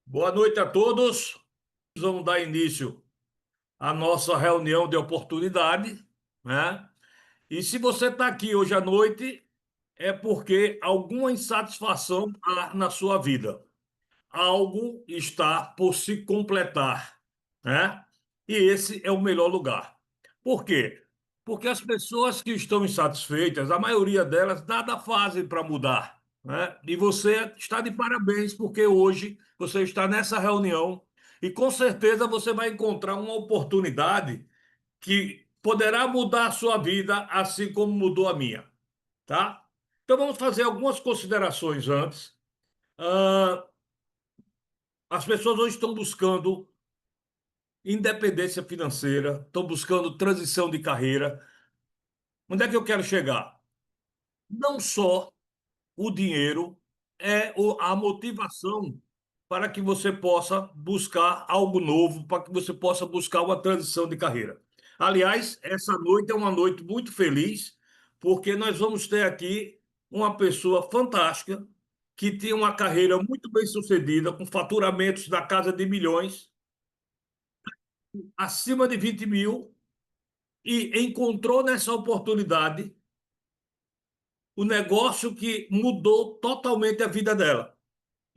Boa noite a todos. Vamos dar início à nossa reunião de oportunidade, né? E se você está aqui hoje à noite, é porque alguma insatisfação há na sua vida. Algo está por se completar, né? E esse é o melhor lugar. Por quê? Porque as pessoas que estão insatisfeitas, a maioria delas nada fazem para mudar, né? E você está de parabéns, porque hoje você está nessa reunião e com certeza você vai encontrar uma oportunidade que poderá mudar a sua vida, assim como mudou a minha, tá? Então vamos fazer algumas considerações antes. Ah, as pessoas hoje estão buscando independência financeira, estão buscando transição de carreira. Onde é que eu quero chegar? Não só o dinheiro é a motivação para que você possa buscar algo novo, para que você possa buscar uma transição de carreira. Aliás, essa noite é uma noite muito feliz, porque nós vamos ter aqui uma pessoa fantástica que tem uma carreira muito bem sucedida, com faturamentos da casa de milhões, acima de 20 mil, e encontrou nessa oportunidade o negócio que mudou totalmente a vida dela.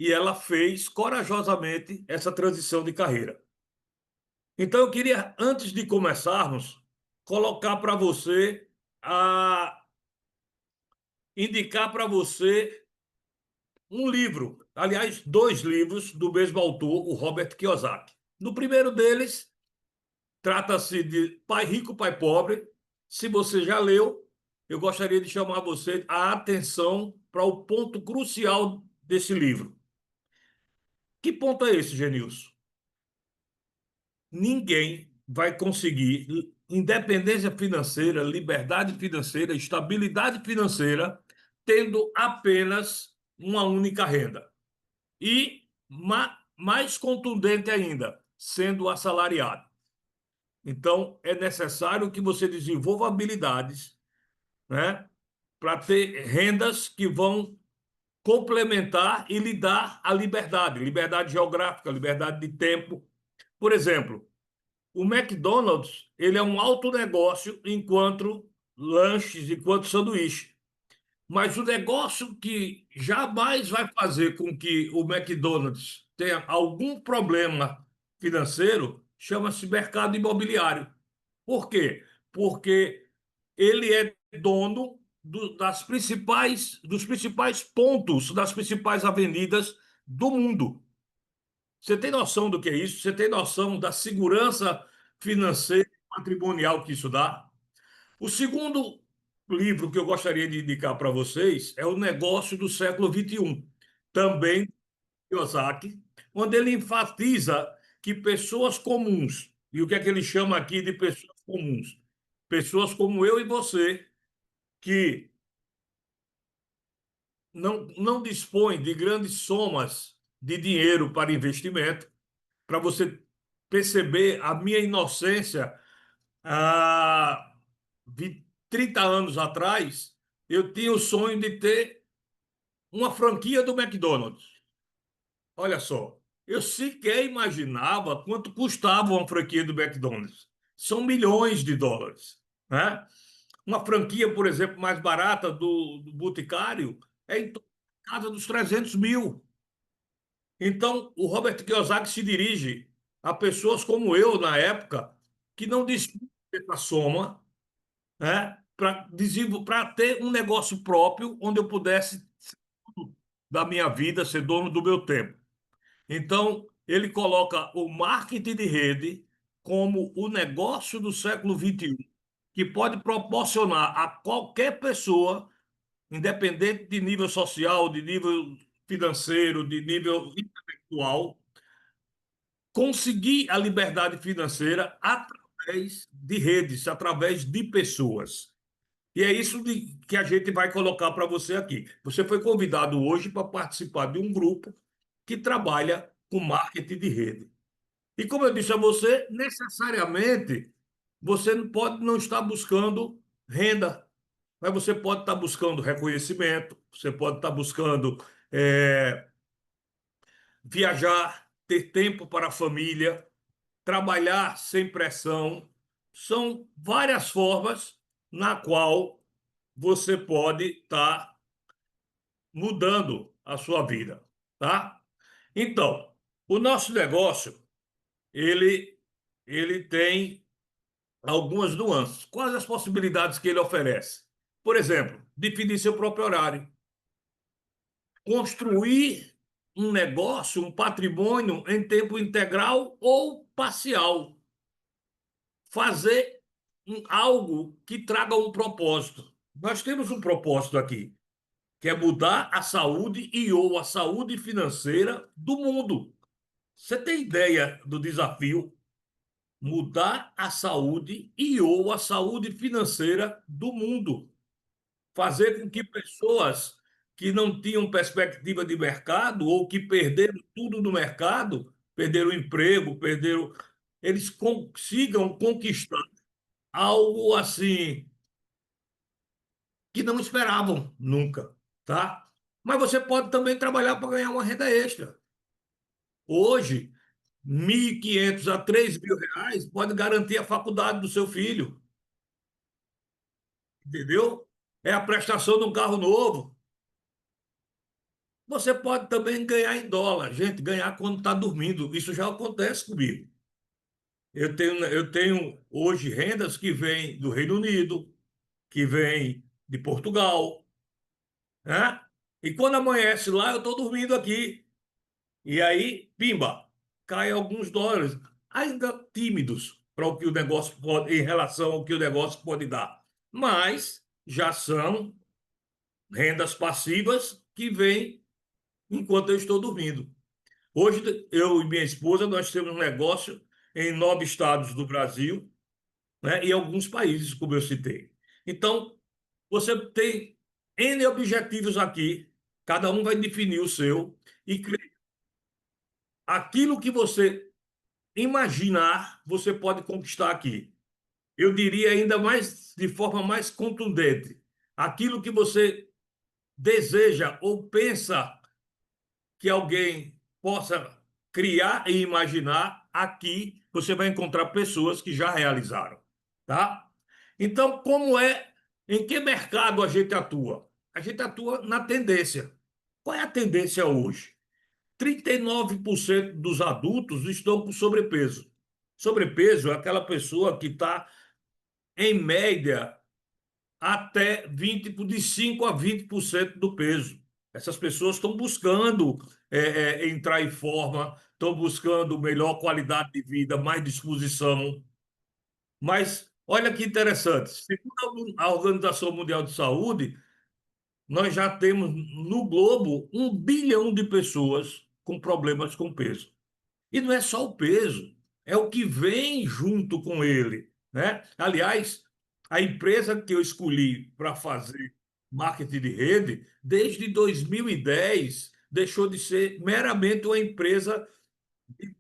E ela fez corajosamente essa transição de carreira. Então, eu queria, antes de começarmos, colocar para você, a, indicar para você um livro, aliás, dois livros do mesmo autor, o Robert Kiyosaki. No primeiro deles, trata-se de Pai Rico, Pai Pobre. Se você já leu, eu gostaria de chamar você a atenção para o ponto crucial desse livro. Que ponto é esse, Genilson? Ninguém vai conseguir independência financeira, liberdade financeira, estabilidade financeira, tendo apenas uma única renda. E, mais contundente ainda, sendo assalariado. Então, é necessário que você desenvolva habilidades, né, para ter rendas que vão complementar e lhe dar a liberdade, liberdade geográfica, liberdade de tempo. Por exemplo, o McDonald's, ele é um alto negócio enquanto lanches, enquanto sanduíche. Mas o negócio que jamais vai fazer com que o McDonald's tenha algum problema financeiro chama-se mercado imobiliário. Por quê? Porque ele é dono dos principais pontos, das principais avenidas do mundo. Você tem noção do que é isso? Você tem noção da segurança financeira e patrimonial que isso dá? O segundo livro que eu gostaria de indicar para vocês é O Negócio do Século XXI, também Kiyosaki, onde ele enfatiza que pessoas comuns, e o que é que ele chama aqui de pessoas comuns? Pessoas como eu e você, que não dispõem de grandes somas de dinheiro para investimento, para você perceber a minha inocência. Há 30 anos atrás, eu tinha o sonho de ter uma franquia do McDonald's. Olha só, eu sequer imaginava quanto custava uma franquia do McDonald's. São milhões de dólares, né? Uma franquia, por exemplo, mais barata do Boticário é em casa dos 300 mil. Então, o Robert Kiyosaki se dirige a pessoas como eu, na época, que não dispunham dessa soma, né, para ter um negócio próprio onde eu pudesse ser dono da minha vida, ser dono do meu tempo. Então, ele coloca o marketing de rede como o negócio do século XXI, que pode proporcionar a qualquer pessoa, independente de nível social, de nível financeiro, de nível intelectual, conseguir a liberdade financeira através de redes, através de pessoas. E é isso que a gente vai colocar para você aqui. Você foi convidado hoje para participar de um grupo que trabalha com marketing de rede. E como eu disse a você, necessariamente você não pode não estar buscando renda, mas você pode estar buscando reconhecimento, você pode estar buscando viajar, ter tempo para a família, trabalhar sem pressão. São várias formas na qual você pode estar mudando a sua vida, tá? Então, o nosso negócio, ele, ele tem algumas nuances. Quais as possibilidades que ele oferece? Por exemplo, definir seu próprio horário, construir um negócio, um patrimônio em tempo integral ou parcial, fazer algo que traga um propósito. Nós temos um propósito aqui, que é mudar a saúde e ou a saúde financeira do mundo. Você tem ideia do desafio? Mudar a saúde e ou a saúde financeira do mundo. Fazer com que pessoas que não tinham perspectiva de mercado ou que perderam tudo no mercado, perderam o emprego, perderam, eles consigam conquistar algo assim que não esperavam nunca, tá? Mas você pode também trabalhar para ganhar uma renda extra. Hoje, 1.500 a 3.000 reais pode garantir a faculdade do seu filho, entendeu? É a prestação de um carro novo. Você pode também ganhar em dólar, gente, ganhar quando está dormindo. Isso já acontece comigo. Eu tenho hoje rendas que vêm do Reino Unido, que vêm de Portugal, né? E quando amanhece lá, eu estou dormindo aqui. E aí, pimba, cai alguns dólares, ainda tímidos para o que o negócio pode, em relação ao que o negócio pode dar. Mas já são rendas passivas que vêm enquanto eu estou dormindo. Hoje, eu e minha esposa, nós temos um negócio em 9 estados do Brasil, né, e alguns países, como eu citei. Então, você tem N objetivos aqui, cada um vai definir o seu, e aquilo que você imaginar, você pode conquistar aqui. Eu diria ainda mais, de forma mais contundente, aquilo que você deseja ou pensa que alguém possa criar e imaginar, aqui você vai encontrar pessoas que já realizaram, tá? Então, em que mercado a gente atua? A gente atua na tendência. Qual é a tendência hoje? 39% dos adultos estão com sobrepeso. Sobrepeso é aquela pessoa que está, em média, até 20, de 5 a 20% do peso. Essas pessoas estão buscando entrar em forma, estão buscando melhor qualidade de vida, mais disposição. Mas olha que interessante, segundo a Organização Mundial de Saúde, nós já temos no globo 1 bilhão de pessoas com problemas com peso. E não é só o peso, é o que vem junto com ele, né? Aliás, a empresa que eu escolhi para fazer marketing de rede, desde 2010, deixou de ser meramente uma empresa de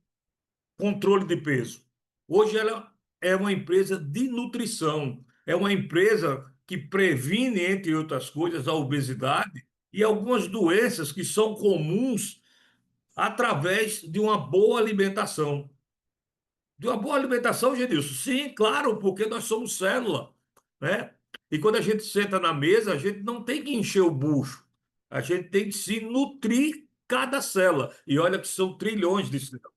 controle de peso. Hoje ela é uma empresa de nutrição, é uma empresa que previne, entre outras coisas, a obesidade e algumas doenças que são comuns através de uma boa alimentação. De uma boa alimentação, Genilson? Sim, claro, porque nós somos célula, né? E quando a gente senta na mesa, a gente não tem que encher o bucho. A gente tem que se nutrir cada célula. E olha que são trilhões de células.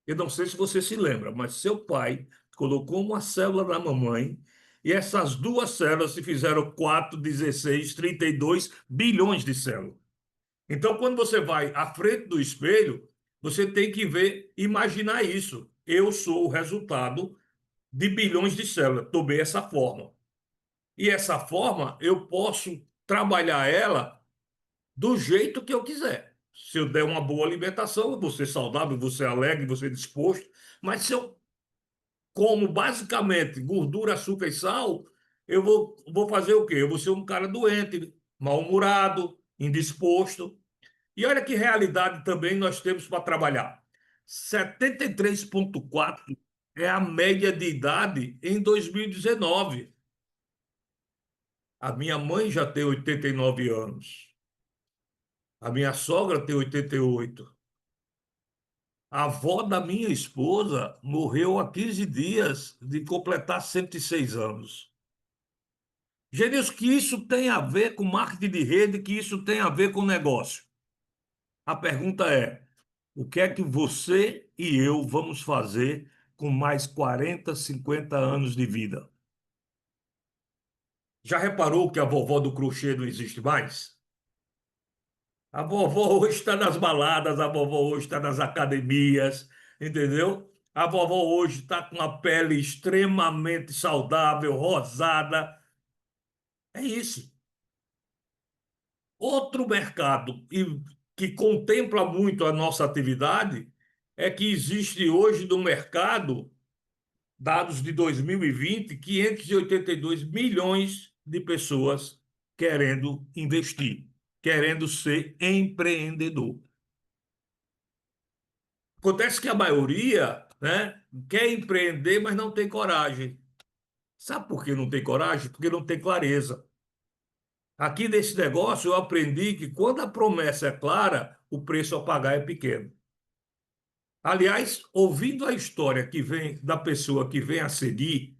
Eu não sei se você se lembra, mas seu pai colocou uma célula na mamãe e essas duas células se fizeram 4, 16, 32 bilhões de células. Então, quando você vai à frente do espelho, você tem que ver, imaginar isso. Eu sou o resultado de bilhões de células. Tomei essa forma. E essa forma, eu posso trabalhar ela do jeito que eu quiser. Se eu der uma boa alimentação, eu vou ser saudável, vou ser alegre, vou ser disposto. Mas se eu como basicamente gordura, açúcar e sal, eu vou fazer o quê? Eu vou ser um cara doente, mal-humorado, indisposto. E olha que realidade também nós temos para trabalhar. 73,4 é a média de idade em 2019. A minha mãe já tem 89 anos. A minha sogra tem 88. A avó da minha esposa morreu há 15 dias de completar 106 anos. Genilson, que isso tem a ver com marketing de rede, que isso tem a ver com negócio. A pergunta é: o que é que você e eu vamos fazer com mais 40, 50 anos de vida? Já reparou que a vovó do crochê não existe mais? A vovó hoje está nas baladas, a vovó hoje está nas academias, entendeu? A vovó hoje está com a pele extremamente saudável, rosada. É isso. Outro mercado que contempla muito a nossa atividade é que existe hoje no mercado, dados de 2020, 582 milhões de pessoas querendo investir, querendo ser empreendedor. Acontece que a maioria, né, quer empreender, mas não tem coragem. Sabe por que não tem coragem? Porque não tem clareza. Aqui nesse negócio eu aprendi que quando a promessa é clara, o preço a pagar é pequeno. Aliás, ouvindo a história que vem da pessoa que vem a seguir,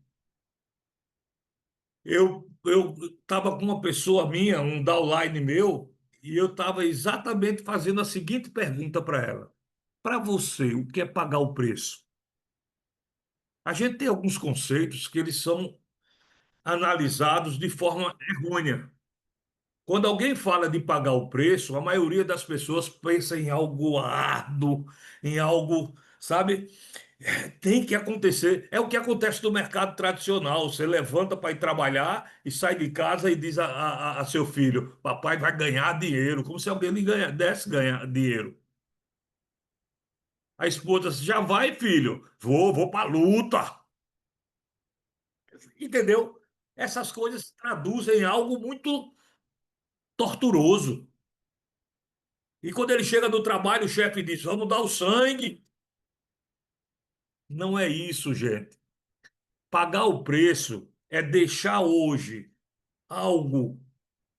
eu estava com uma pessoa minha, um downline meu, e eu estava exatamente fazendo a seguinte pergunta para ela: para você, o que é pagar o preço? A gente tem alguns conceitos que eles são analisados de forma errônea. Quando alguém fala de pagar o preço, a maioria das pessoas pensa em algo árduo, em algo, sabe? Tem que acontecer. É o que acontece no mercado tradicional. Você levanta para ir trabalhar e sai de casa e diz a seu filho: papai vai ganhar dinheiro, como se alguém lhe desse ganhar dinheiro. A esposa: já vai, filho? Vou para a luta. Entendeu? Essas coisas traduzem algo muito torturoso. E quando ele chega do trabalho, o chefe diz: vamos dar o sangue. Não é isso, gente. Pagar o preço é deixar hoje algo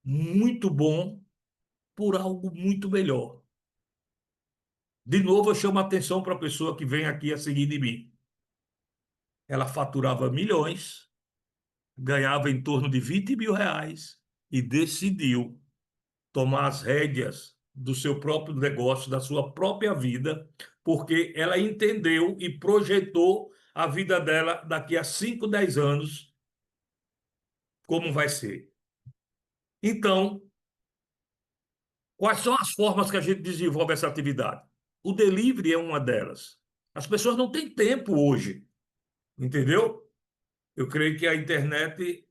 muito bom por algo muito melhor. De novo, eu chamo a atenção para a pessoa que vem aqui a seguir de mim. Ela faturava milhões, ganhava em torno de 20 mil reais e decidiu tomar as rédeas do seu próprio negócio, da sua própria vida, porque ela entendeu e projetou a vida dela daqui a 5, 10 anos, como vai ser. Então, quais são as formas que a gente desenvolve essa atividade? O delivery é uma delas. As pessoas não têm tempo hoje, entendeu? Eu creio que a internet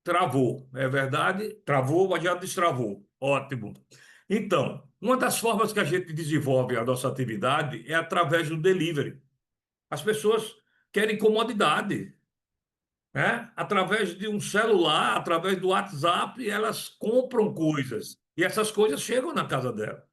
travou, é verdade? Travou, mas já destravou. Ótimo. Então, uma das formas que a gente desenvolve a nossa atividade é através do delivery. As pessoas querem comodidade, né? Através de um celular, através do WhatsApp, elas compram coisas e essas coisas chegam na casa dela.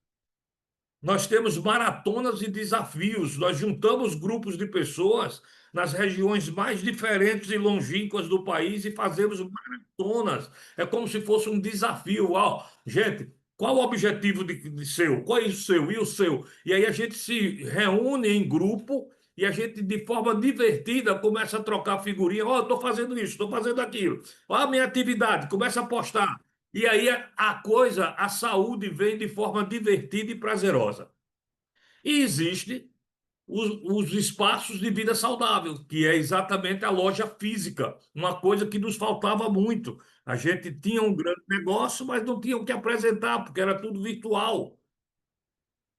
Nós temos maratonas e desafios. Nós juntamos grupos de pessoas nas regiões mais diferentes e longínquas do país e fazemos maratonas. É como se fosse um desafio. Ó, gente, qual o objetivo de seu? Qual é o seu? E o seu? E aí a gente se reúne em grupo e a gente, de forma divertida, começa a trocar figurinha. Ó, estou fazendo isso, estou fazendo aquilo. Ó, a minha atividade, começa a postar. E aí a coisa, a saúde vem de forma divertida e prazerosa. E existe os espaços de vida saudável, que é exatamente a loja física, uma coisa que nos faltava muito. A gente tinha um grande negócio, mas não tinha o que apresentar, porque era tudo virtual.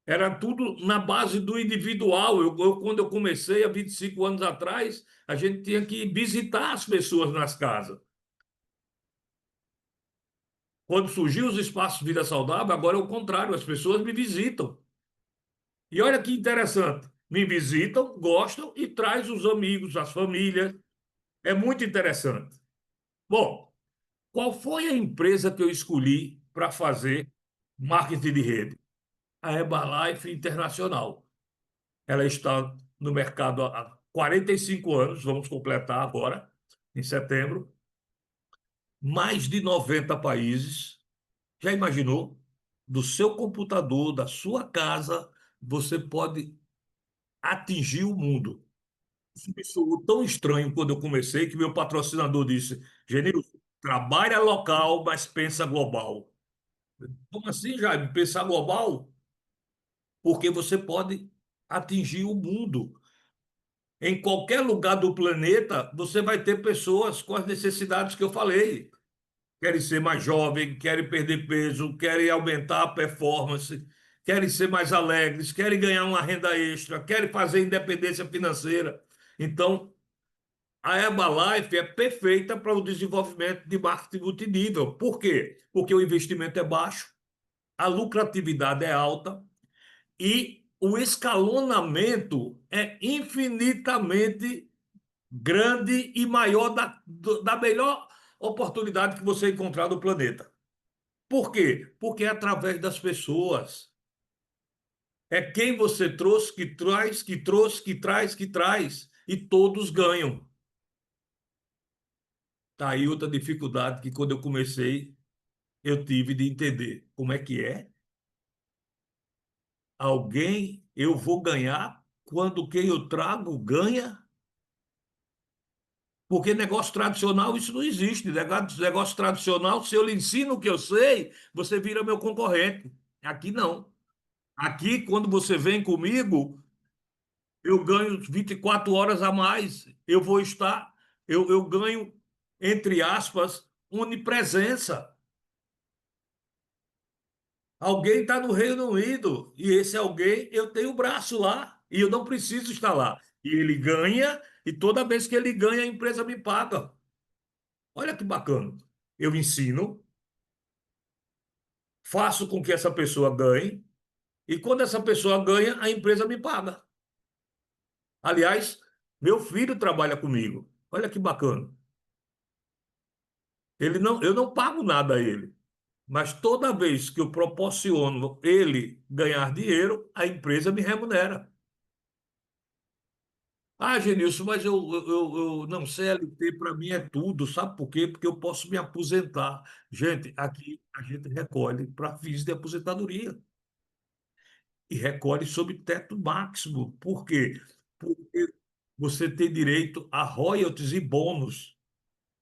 Era tudo na base do individual. Quando eu comecei há 25 anos atrás, a gente tinha que visitar as pessoas nas casas. Quando surgiu os espaços de vida saudável, agora é o contrário, as pessoas me visitam. E olha que interessante, me visitam, gostam e traz os amigos, as famílias. É muito interessante. Bom, qual foi a empresa que eu escolhi para fazer marketing de rede? A Herbalife Internacional. Ela está no mercado há 45 anos, vamos completar agora, em setembro, mais de 90 países. Já imaginou? Do seu computador, da sua casa, você pode atingir o mundo. Isso me soou tão estranho quando eu comecei que meu patrocinador disse: Genilson, trabalha local, mas pensa global. Como assim, Jaime? Pensar global? Porque você pode atingir o mundo. Em qualquer lugar do planeta, você vai ter pessoas com as necessidades que eu falei. Querem ser mais jovens, querem perder peso, querem aumentar a performance, querem ser mais alegres, querem ganhar uma renda extra, querem fazer independência financeira. Então, a Herbalife é perfeita para o desenvolvimento de marketing multinível. Por quê? Porque o investimento é baixo, a lucratividade é alta e o escalonamento é infinitamente grande e maior da melhor oportunidade que você encontrar no planeta. Por quê? Porque é através das pessoas. É quem você trouxe, que traz, que trouxe, que traz, que traz. E todos ganham. Tá aí outra dificuldade que quando eu comecei, eu tive de entender como é que é. Alguém eu vou ganhar quando quem eu trago ganha. Porque negócio tradicional, isso não existe. Negócio tradicional, se eu lhe ensino o que eu sei, você vira meu concorrente. Aqui não. Aqui, quando você vem comigo, eu ganho 24 horas a mais. Eu vou estar, eu ganho, entre aspas, onipresença. Alguém está no Reino Unido e esse alguém, eu tenho o braço lá e eu não preciso estar lá. E ele ganha, e toda vez que ele ganha, a empresa me paga. Olha que bacana. Eu ensino, faço com que essa pessoa ganhe, e quando essa pessoa ganha, a empresa me paga. Aliás, meu filho trabalha comigo. Olha que bacana. Eu não pago nada a ele, mas toda vez que eu proporciono ele ganhar dinheiro, a empresa me remunera. Ah, Genilson, mas eu não, CLT para mim é tudo, sabe por quê? Porque eu posso me aposentar. Gente, aqui a gente recolhe para fins de aposentadoria e recolhe sob teto máximo. Por quê? Porque você tem direito a royalties e bônus.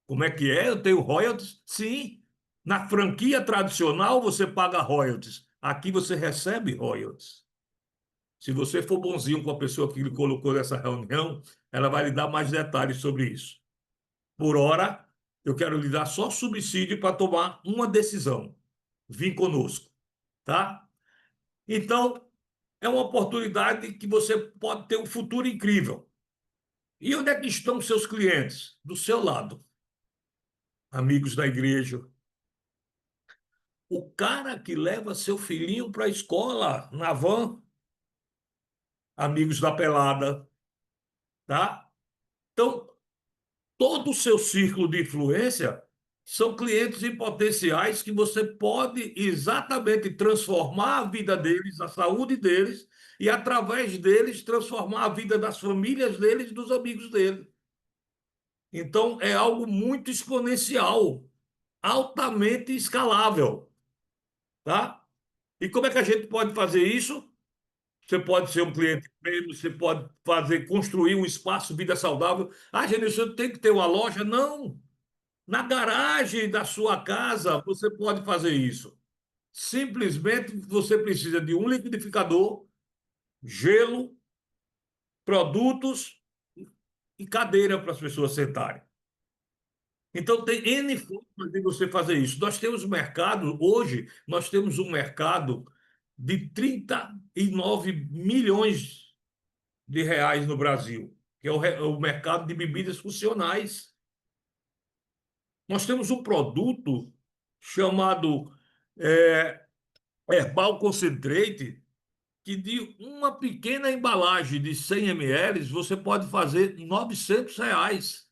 Como é que é? Eu tenho royalties? Sim. Na franquia tradicional você paga royalties. Aqui você recebe royalties. Se você for bonzinho com a pessoa que lhe colocou nessa reunião, ela vai lhe dar mais detalhes sobre isso. Por hora, eu quero lhe dar só subsídio para tomar uma decisão. Vim conosco, tá? Então, é uma oportunidade que você pode ter um futuro incrível. E onde é que estão seus clientes? Do seu lado. Amigos da igreja. O cara que leva seu filhinho para a escola na van, amigos da pelada, tá? Então, todo o seu círculo de influência são clientes em potenciais que você pode exatamente transformar a vida deles, a saúde deles, e através deles transformar a vida das famílias deles e dos amigos deles. Então, é algo muito exponencial, altamente escalável, tá? E como é que a gente pode fazer isso? Você pode ser um cliente premium, você pode fazer, construir um espaço vida saudável. Ah, Genilson, tem que ter uma loja? Não. Na garagem da sua casa, você pode fazer isso. Simplesmente você precisa de um liquidificador, gelo, produtos e cadeira para as pessoas sentarem. Então, tem N formas de você fazer isso. Nós temos mercado, hoje, nós temos um mercado de 39 milhões de reais no Brasil, que é o mercado de bebidas funcionais. Nós temos um produto chamado é, Herbal Concentrate, que de uma pequena embalagem de 100 ml você pode fazer R$ 900,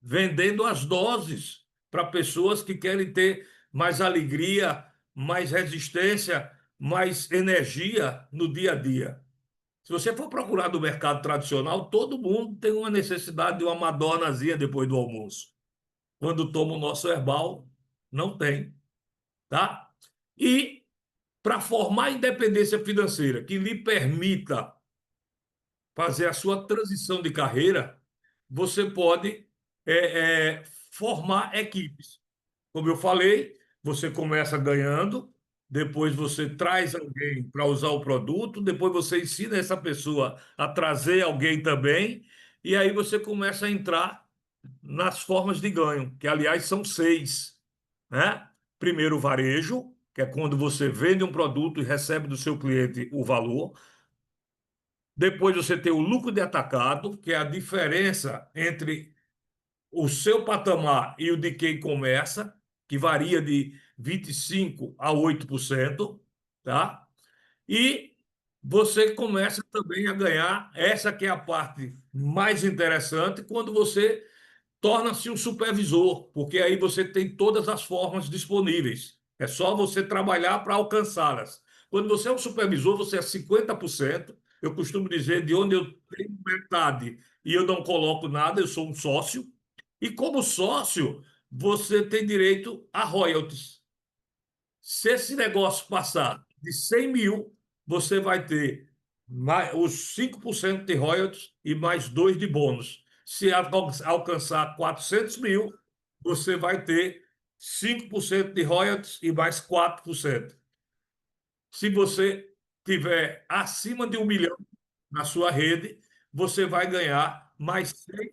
vendendo as doses para pessoas que querem ter mais alegria, mais resistência, mais energia no dia a dia. Se você for procurar no mercado tradicional, todo mundo tem uma necessidade de uma madonazinha depois do almoço. Quando toma o nosso herbal, não tem, tá? E Para formar independência financeira que lhe permita fazer a sua transição de carreira, você pode formar equipes. Como eu falei, você começa ganhando, depois você traz alguém para usar o produto, depois você ensina essa pessoa a trazer alguém também, e aí você começa a entrar nas formas de ganho, que aliás são seis, né? Primeiro, o varejo, que é quando você vende um produto e recebe do seu cliente o valor. Depois você tem o lucro de atacado, que é a diferença entre o seu patamar e o de quem começa, que varia de 25 a 8%, tá? E você começa também a ganhar, essa que é a parte mais interessante, quando você torna-se um supervisor, porque aí você tem todas as formas disponíveis. É só você trabalhar para alcançá-las. Quando você é um supervisor, você é 50%. Eu costumo dizer, de onde eu tenho metade e eu não coloco nada, eu sou um sócio. E como sócio, você tem direito a royalties. Se esse negócio passar de 100 mil, você vai ter os 5% de royalties e mais 2 de bônus. Se alcançar 400 mil, você vai ter 5% de royalties e mais 4%. Se você tiver acima de 1 milhão na sua rede, você vai ganhar mais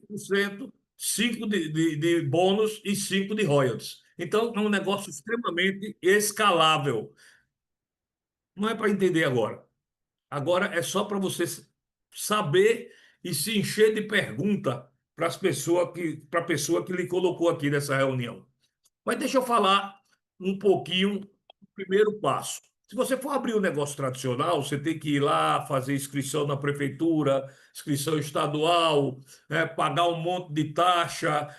6%, 5 de bônus e 5 de royalties. Então, é um negócio extremamente escalável. Não é para entender agora. Agora é só para você saber e se encher de pergunta para as pessoas para a pessoa que lhe colocou aqui nessa reunião. Mas deixa eu falar um pouquinho do primeiro passo. Se você for abrir um negócio tradicional, você tem que ir lá fazer inscrição na prefeitura, inscrição estadual, pagar um monte de taxa,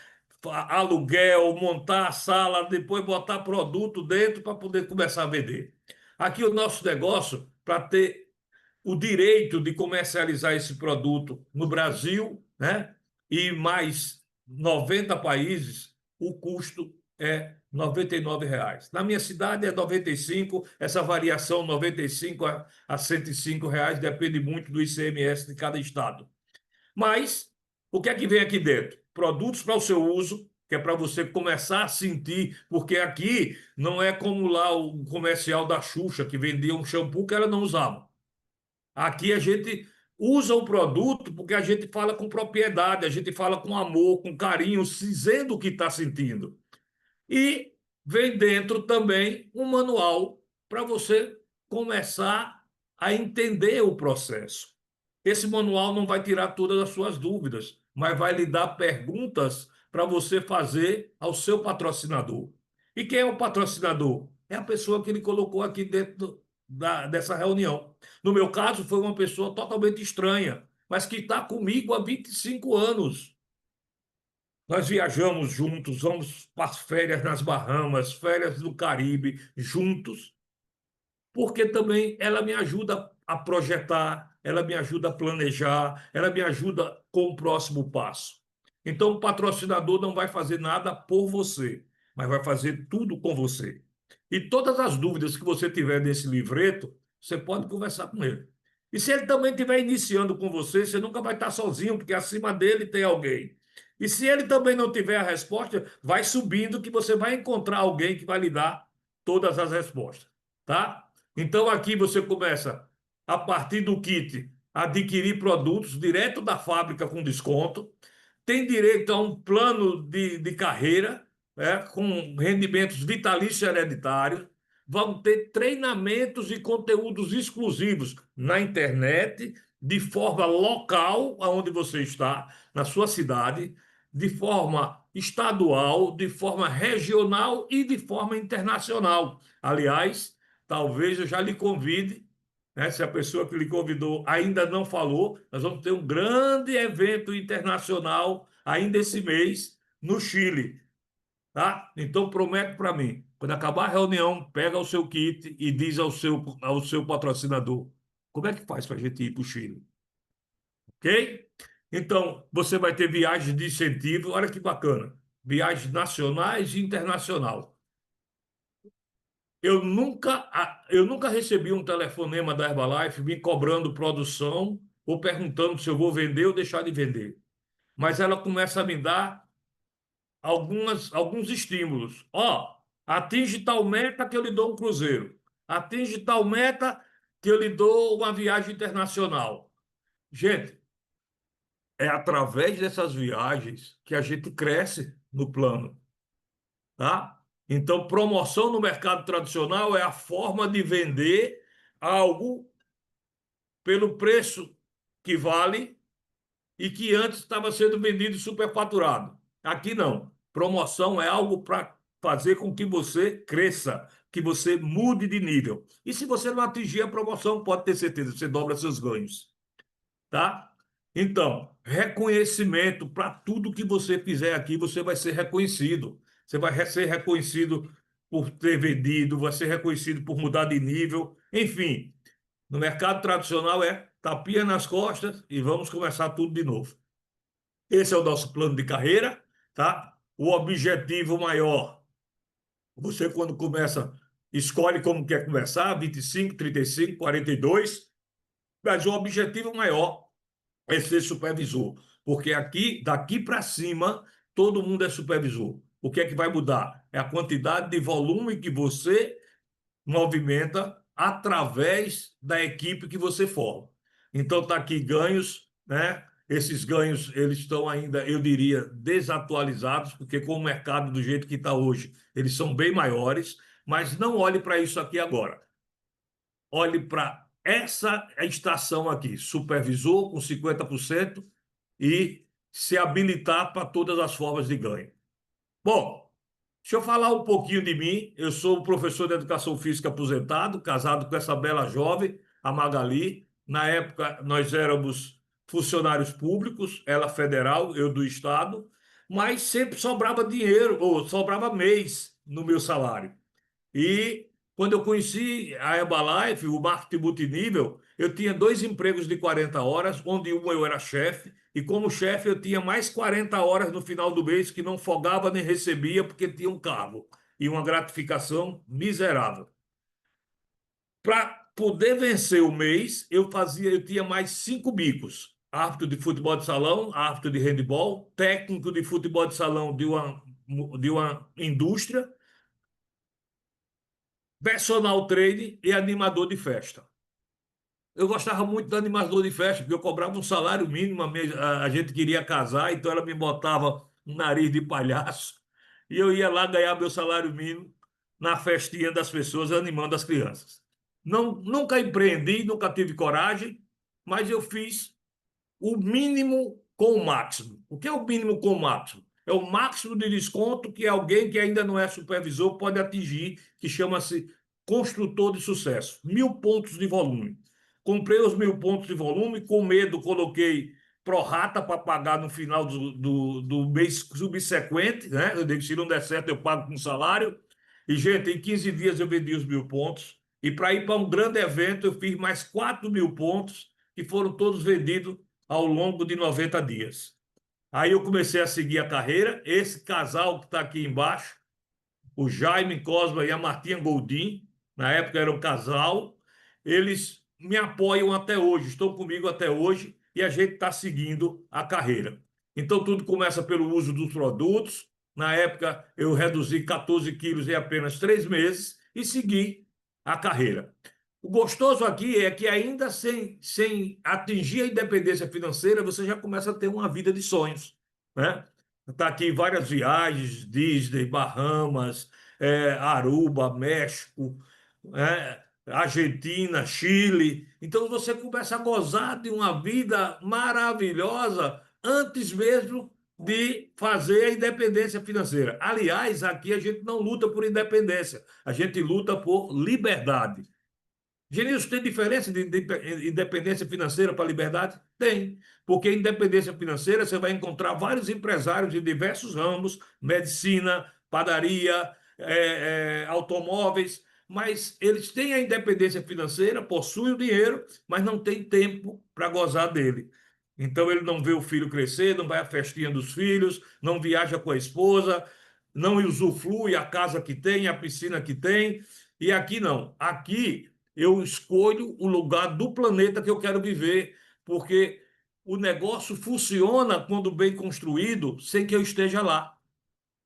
aluguel, montar a sala, depois botar produto dentro para poder começar a vender. Aqui o nosso negócio, para ter o direito de comercializar esse produto no Brasil, né? E mais 90 países, o custo é R$ 99. Na minha cidade é 95, essa variação 95 a R$ 105 depende muito do ICMS de cada estado. Mas o que é que vem aqui dentro? Produtos para o seu uso, que é para você começar a sentir, porque aqui não é como lá o comercial da Xuxa, que vendia um shampoo que ela não usava. Aqui a gente usa o produto porque a gente fala com propriedade, a gente fala com amor, com carinho, dizendo o que está sentindo. E vem dentro também um manual para você começar a entender o processo. Esse manual não vai tirar todas as suas dúvidas, mas vai lhe dar perguntas para você fazer ao seu patrocinador. E quem é o patrocinador? É a pessoa que ele colocou aqui dentro dessa reunião. No meu caso, foi uma pessoa totalmente estranha, mas que está comigo há 25 anos. Nós viajamos juntos, vamos para as férias nas Bahamas, férias no Caribe, juntos, porque também ela me ajuda a projetar, ela me ajuda a planejar, ela me ajuda com o próximo passo. Então, o patrocinador não vai fazer nada por você, mas vai fazer tudo com você. E todas as dúvidas que você tiver nesse livreto, você pode conversar com ele. E se ele também estiver iniciando com você, você nunca vai estar sozinho, porque acima dele tem alguém. E se ele também não tiver a resposta, vai subindo que você vai encontrar alguém que vai lhe dar todas as respostas, tá? Então aqui você começa a partir do kit a adquirir produtos direto da fábrica com desconto, tem direito a um plano de carreira, com rendimentos vitalícios hereditários, vão ter treinamentos e conteúdos exclusivos na internet, de forma local, aonde você está, na sua cidade, de forma estadual, de forma regional e de forma internacional. Aliás, talvez eu já lhe convide, né? Se a pessoa que lhe convidou ainda não falou, nós vamos ter um grande evento internacional ainda esse mês no Chile, tá? Então promete para mim, quando acabar a reunião, pega o seu kit e diz ao seu patrocinador, como é que faz para a gente ir para o Chile, ok? Então você vai ter viagens de incentivo, olha que bacana, viagens nacionais e internacional. eu nunca recebi um telefonema da Herbalife me cobrando produção ou perguntando se eu vou vender ou deixar de vender. Mas ela começa a me dar alguns estímulos. Ó, atinge tal meta que eu lhe dou um cruzeiro. Atinge tal meta que eu lhe dou uma viagem internacional. Gente, é através dessas viagens que a gente cresce no plano, tá? Então, promoção no mercado tradicional é a forma de vender algo pelo preço que vale e que antes estava sendo vendido superfaturado. Aqui não. Promoção é algo para fazer com que você cresça, que você mude de nível. E se você não atingir a promoção, pode ter certeza, você dobra seus ganhos, tá? Então, reconhecimento para tudo que você fizer aqui, você vai ser reconhecido. Você vai ser reconhecido por ter vendido, vai ser reconhecido por mudar de nível. Enfim, no mercado tradicional é tapinha nas costas e vamos começar tudo de novo. Esse é o nosso plano de carreira, tá? O objetivo maior, você quando começa, escolhe como quer começar, 25, 35, 42, mas o objetivo maior é ser supervisor, porque aqui, daqui para cima, todo mundo é supervisor. O que é que vai mudar? É a quantidade de volume que você movimenta através da equipe que você forma. Então está aqui ganhos, né? Esses ganhos eles estão ainda, eu diria, desatualizados, porque com o mercado do jeito que está hoje, eles são bem maiores, mas não olhe para isso aqui agora. Olhe para essa estação aqui, supervisor com 50% e se habilitar para todas as formas de ganho. Bom, deixa eu falar um pouquinho de mim. Eu sou professor de educação física aposentado, casado com essa bela jovem, a Magali. Na época, nós éramos funcionários públicos, ela federal, eu do estado, mas sempre sobrava dinheiro, ou sobrava mês no meu salário. E quando eu conheci a Herbalife, o marketing multinível, eu tinha dois empregos de 40 horas, onde um eu era chefe, e como chefe eu tinha mais 40 horas no final do mês que não folgava nem recebia porque tinha um cargo e uma gratificação miserável. Para poder vencer o mês, eu tinha mais cinco bicos. Árbitro de futebol de salão, árbitro de handebol, técnico de futebol de salão de uma indústria, personal trainer e animador de festa. Eu gostava muito do animador de festa, porque eu cobrava um salário mínimo, a gente queria casar, então ela me botava um nariz de palhaço e eu ia lá ganhar meu salário mínimo na festinha das pessoas, animando as crianças. Não, nunca empreendi, nunca tive coragem, mas eu fiz o mínimo com o máximo. O que é o mínimo com o máximo? É o máximo de desconto que alguém que ainda não é supervisor pode atingir, que chama-se construtor de sucesso. 1.000 pontos de volume. Comprei os 1.000 pontos de volume, com medo coloquei prorata para pagar no final do mês subsequente, né? Eu digo, se não der certo, eu pago com salário. E, gente, em 15 dias eu vendi os 1.000 pontos. E para ir para um grande evento, eu fiz mais 4.000 pontos, que foram todos vendidos ao longo de 90 dias. Aí eu comecei a seguir a carreira. Esse casal que está aqui embaixo, o Jaime Cosma e a Martinha Goldim, na época era um casal, eles me apoiam até hoje, estão comigo até hoje e a gente está seguindo a carreira. Então tudo começa pelo uso dos produtos. Na época eu reduzi 14 quilos em apenas 3 meses e segui a carreira. O gostoso aqui é que ainda sem atingir a independência financeira, você já começa a ter uma vida de sonhos, né? Está aqui várias viagens, Disney, Bahamas, Aruba, México, Argentina, Chile. Então você começa a gozar de uma vida maravilhosa antes mesmo de fazer a independência financeira. Aliás, aqui a gente não luta por independência, a gente luta por liberdade. Genilson, tem diferença de independência financeira para liberdade? Tem, porque independência financeira você vai encontrar vários empresários de diversos ramos, medicina, padaria, automóveis, mas eles têm a independência financeira, possuem o dinheiro, mas não têm tempo para gozar dele. Então ele não vê o filho crescer, não vai à festinha dos filhos, não viaja com a esposa, não usufrui a casa que tem, a piscina que tem, E aqui não. Aqui eu escolho o lugar do planeta que eu quero viver, porque o negócio funciona quando bem construído, sem que eu esteja lá.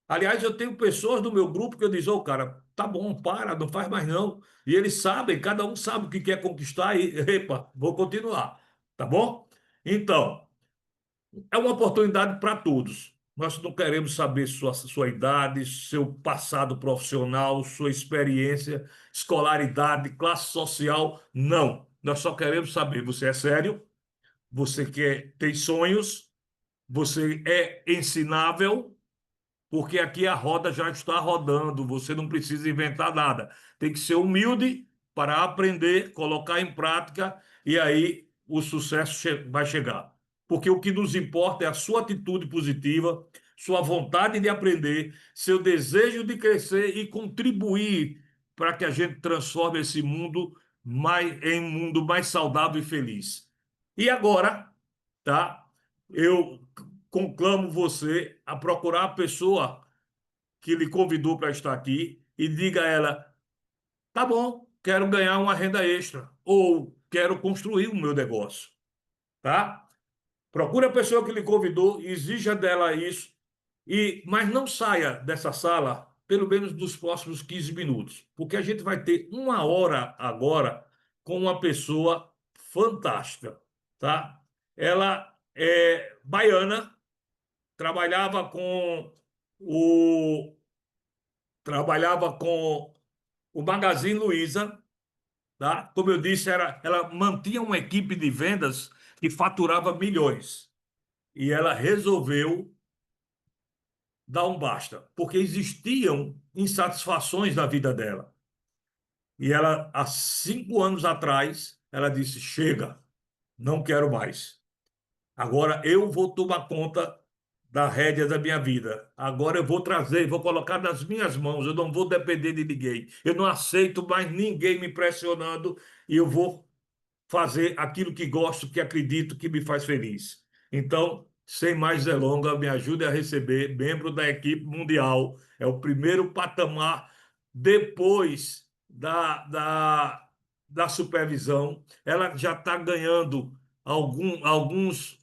Aliás, eu tenho pessoas do meu grupo que eu digo, ô cara, tá bom, para, não faz mais não. E eles sabem, cada um sabe o que quer conquistar e, epa, vou continuar, tá bom? Então, é uma oportunidade para todos. Nós não queremos saber sua idade, seu passado profissional, sua experiência, escolaridade, classe social. Não. Nós só queremos saber: você é sério, você quer, tem sonhos, você é ensinável, porque aqui a roda já está rodando, você não precisa inventar nada. Tem que ser humilde para aprender, colocar em prática e aí o sucesso vai chegar. Porque o que nos importa é a sua atitude positiva, sua vontade de aprender, seu desejo de crescer e contribuir para que a gente transforme esse mundo em um mundo mais saudável e feliz. E agora, tá? Eu conclamo você a procurar a pessoa que lhe convidou para estar aqui e diga a ela: tá bom, quero ganhar uma renda extra ou quero construir o meu negócio, tá? Procure a pessoa que lhe convidou, exija dela isso, mas não saia dessa sala pelo menos nos próximos 15 minutos, porque a gente vai ter uma hora agora com uma pessoa fantástica, tá? Ela é baiana, trabalhava com o trabalhava com o Magazine Luiza, tá? Como eu disse, ela mantinha uma equipe de vendas que faturava milhões. E ela resolveu dar um basta, porque existiam insatisfações na vida dela. E ela, há 5 anos atrás, ela disse: chega, não quero mais. Agora eu vou tomar conta da rédea da minha vida. Agora eu vou trazer, vou colocar nas minhas mãos. Eu não vou depender de ninguém. Eu não aceito mais ninguém me pressionando e eu vou fazer aquilo que gosto, que acredito que me faz feliz. Então, sem mais delongas, me ajude a receber membro da equipe mundial. É o primeiro patamar depois da supervisão. Ela já está ganhando algumas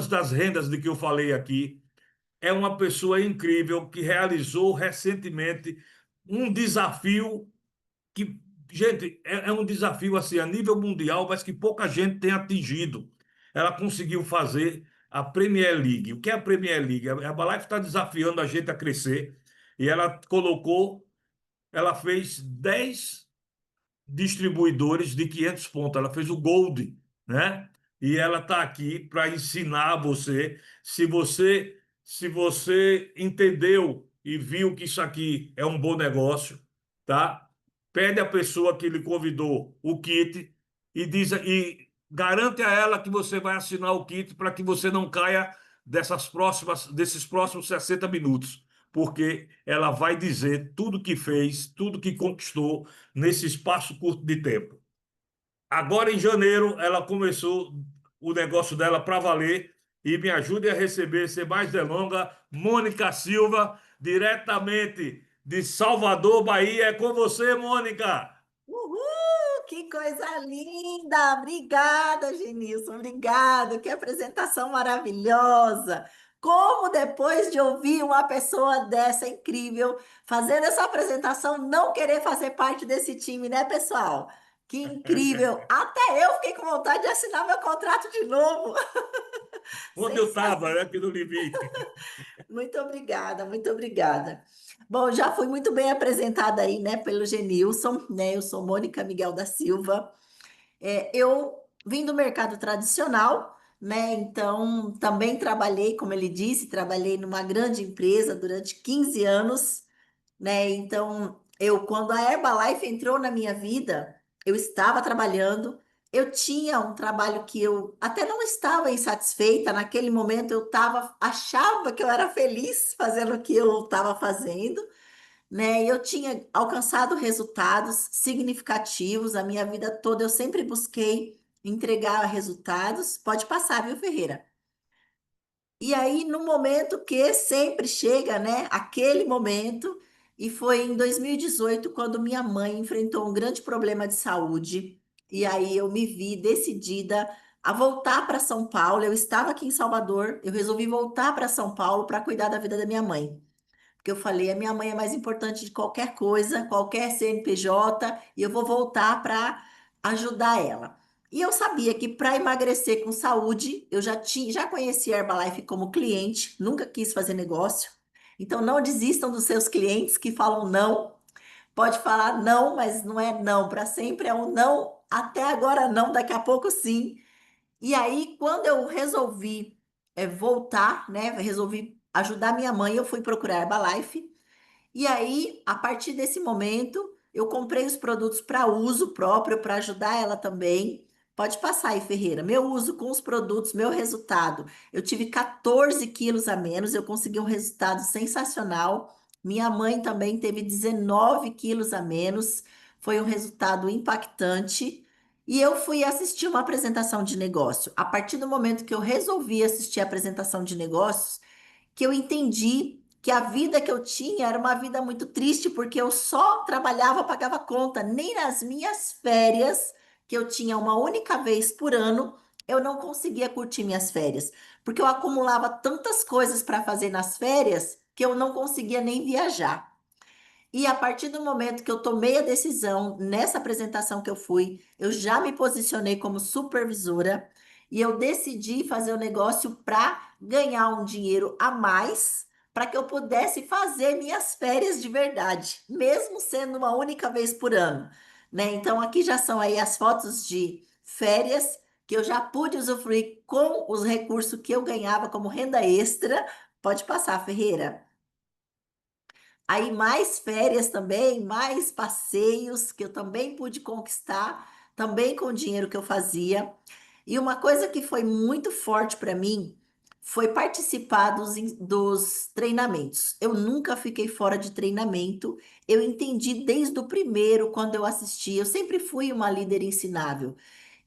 das rendas de que eu falei aqui. É uma pessoa incrível que realizou recentemente um desafio que, gente, é um desafio assim a nível mundial, mas que pouca gente tem atingido. Ela conseguiu fazer a Premier League. O que é a Premier League? A Herbalife está desafiando a gente a crescer e ela fez 10 distribuidores de 500 pontos. Ela fez o Gold, né? E ela está aqui para ensinar você. Se você entendeu e viu que isso aqui é um bom negócio, tá? Pede à pessoa que lhe convidou o kit e garante a ela que você vai assinar o kit para que você não caia desses próximos 60 minutos, porque ela vai dizer tudo que fez, tudo que conquistou nesse espaço curto de tempo. Agora, em janeiro, ela começou o negócio dela para valer e me ajude a receber, sem mais delonga, Mônica Silva, diretamente de Salvador, Bahia. É com você, Mônica. Uhul, que coisa linda! Obrigada, Genilson, obrigada. Que apresentação maravilhosa. Como depois de ouvir uma pessoa dessa incrível fazendo essa apresentação, não querer fazer parte desse time, né, pessoal? Que incrível! Até eu fiquei com vontade de assinar meu contrato de novo. Onde eu Sensacional. estava, né, aqui no limite. Muito obrigada, muito obrigada. Bom, já fui muito bem apresentada aí, né, pelo Genilson, né? Eu sou Mônica Miguel da Silva. Eu vim do mercado tradicional, né? Então, também trabalhei, como ele disse, trabalhei numa grande empresa durante 15 anos, né? Então, quando a Herbalife entrou na minha vida, eu estava trabalhando, eu tinha um trabalho que eu até não estava insatisfeita, naquele momento achava que eu era feliz fazendo o que eu estava fazendo, né? Eu tinha alcançado resultados significativos a minha vida toda, eu sempre busquei entregar resultados. Pode passar, viu, Ferreira? E aí, no momento que sempre chega, né? Aquele momento, E foi em 2018 quando minha mãe enfrentou um grande problema de saúde. E aí eu me vi decidida a voltar para São Paulo. Eu estava aqui em Salvador, eu resolvi voltar para São Paulo para cuidar da vida da minha mãe. Porque eu falei, a minha mãe é mais importante de qualquer coisa, qualquer CNPJ, e eu vou voltar para ajudar ela. E eu sabia que para emagrecer com saúde, eu já conhecia a Herbalife como cliente, nunca quis fazer negócio. Então não desistam dos seus clientes que falam não. Pode falar não, mas não é não para sempre, é um não. Até agora não, daqui a pouco sim. E aí, quando eu resolvi voltar, né? Resolvi ajudar minha mãe, eu fui procurar a Herbalife. E aí, a partir desse momento, eu comprei os produtos para uso próprio, para ajudar ela também. Pode passar aí, Ferreira. Meu uso com os produtos, meu resultado. Eu tive 14 quilos a menos, eu consegui um resultado sensacional. Minha mãe também teve 19 quilos a menos. Foi um resultado impactante. E eu fui assistir uma apresentação de negócio. A partir do momento que eu resolvi assistir a apresentação de negócios, que eu entendi que a vida que eu tinha era uma vida muito triste, porque eu só trabalhava, pagava conta, nem nas minhas férias, que eu tinha uma única vez por ano, eu não conseguia curtir minhas férias, porque eu acumulava tantas coisas para fazer nas férias que eu não conseguia nem viajar. E a partir do momento que eu tomei a decisão, nessa apresentação que eu fui, eu já me posicionei como supervisora e eu decidi fazer o negócio para ganhar um dinheiro a mais, para que eu pudesse fazer minhas férias de verdade, mesmo sendo uma única vez por ano, né? Então aqui já são aí as fotos de férias que eu já pude usufruir com os recursos que eu ganhava como renda extra. Pode passar, Ferreira. Aí mais férias também, mais passeios que eu também pude conquistar, também com o dinheiro que eu fazia. E uma coisa que foi muito forte para mim foi participar dos treinamentos. Eu nunca fiquei fora de treinamento. Eu entendi desde o primeiro, quando eu assisti. Eu sempre fui uma líder ensinável.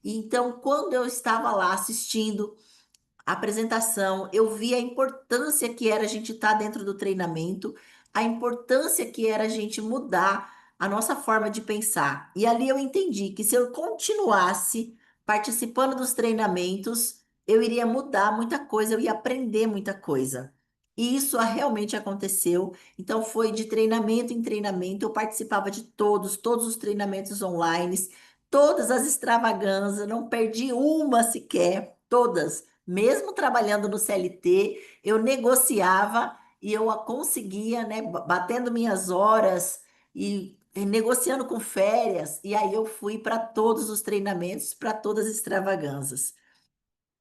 Então, quando eu estava lá assistindo a apresentação, eu vi a importância que era a gente estar dentro do treinamento, a importância que era a gente mudar a nossa forma de pensar. E ali eu entendi que se eu continuasse participando dos treinamentos, eu iria mudar muita coisa, eu ia aprender muita coisa. E isso realmente aconteceu. Então foi de treinamento em treinamento, eu participava de todos os treinamentos online, todas as extravagâncias, não perdi uma sequer, todas. Mesmo trabalhando no CLT, eu negociava e eu a conseguia, né, batendo minhas horas e negociando com férias. E aí eu fui para todos os treinamentos, para todas as extravagâncias.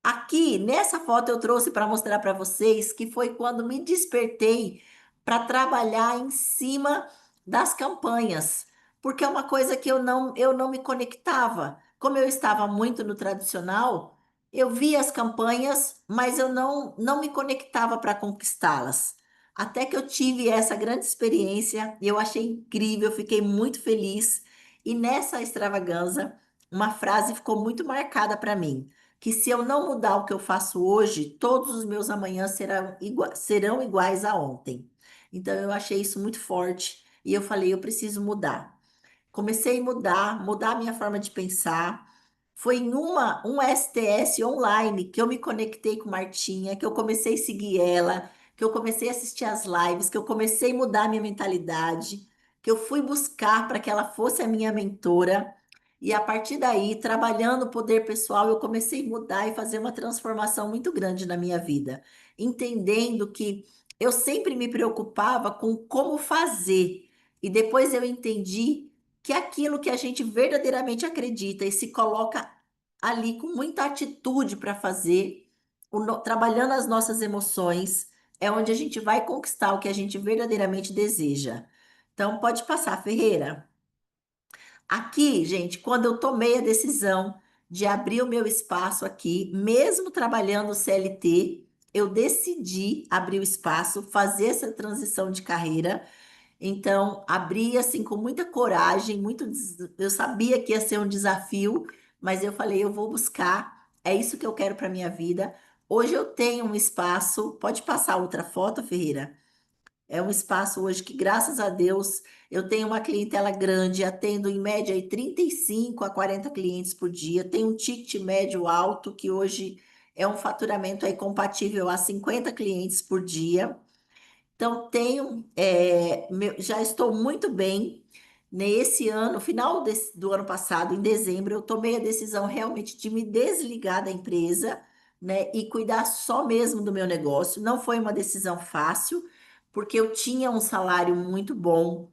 Aqui, nessa foto, eu trouxe para mostrar para vocês que foi quando me despertei para trabalhar em cima das campanhas, porque é uma coisa que eu não me conectava. Como eu estava muito no tradicional, eu via as campanhas, mas eu não me conectava para conquistá-las. Até que eu tive essa grande experiência e eu achei incrível, fiquei muito feliz. E nessa extravagância, uma frase ficou muito marcada para mim que se eu não mudar o que eu faço hoje, todos os meus amanhãs serão iguais a ontem. Então eu achei isso muito forte e eu falei, eu preciso mudar. Comecei a mudar a minha forma de pensar. Foi em um STS online que eu me conectei com Martinha, que eu comecei a seguir ela, que eu comecei a assistir as lives, que eu comecei a mudar a minha mentalidade, que eu fui buscar para que ela fosse a minha mentora. E a partir daí, trabalhando o poder pessoal, eu comecei a mudar e fazer uma transformação muito grande na minha vida, entendendo que eu sempre me preocupava com como fazer. E depois eu entendi que aquilo que a gente verdadeiramente acredita e se coloca ali com muita atitude para fazer, trabalhando as nossas emoções, é onde a gente vai conquistar o que a gente verdadeiramente deseja. Então, pode passar, Ferreira. Aqui, gente, quando eu tomei a decisão de abrir o meu espaço aqui, mesmo trabalhando CLT, eu decidi abrir o espaço, fazer essa transição de carreira. Então, abri assim com muita coragem, eu sabia que ia ser um desafio, mas eu falei, eu vou buscar, é isso que eu quero para minha vida. Hoje eu tenho um espaço, pode passar outra foto, Ferreira? É um espaço hoje que, graças a Deus, eu tenho uma clientela grande, atendo em média aí 35 a 40 clientes por dia, tenho um ticket médio alto, que hoje é um faturamento aí compatível a 50 clientes por dia. Então, já estou muito bem. Nesse ano, final do ano passado, em dezembro, eu tomei a decisão realmente de me desligar da empresa, né, e cuidar só mesmo do meu negócio. Não foi uma decisão fácil, porque eu tinha um salário muito bom.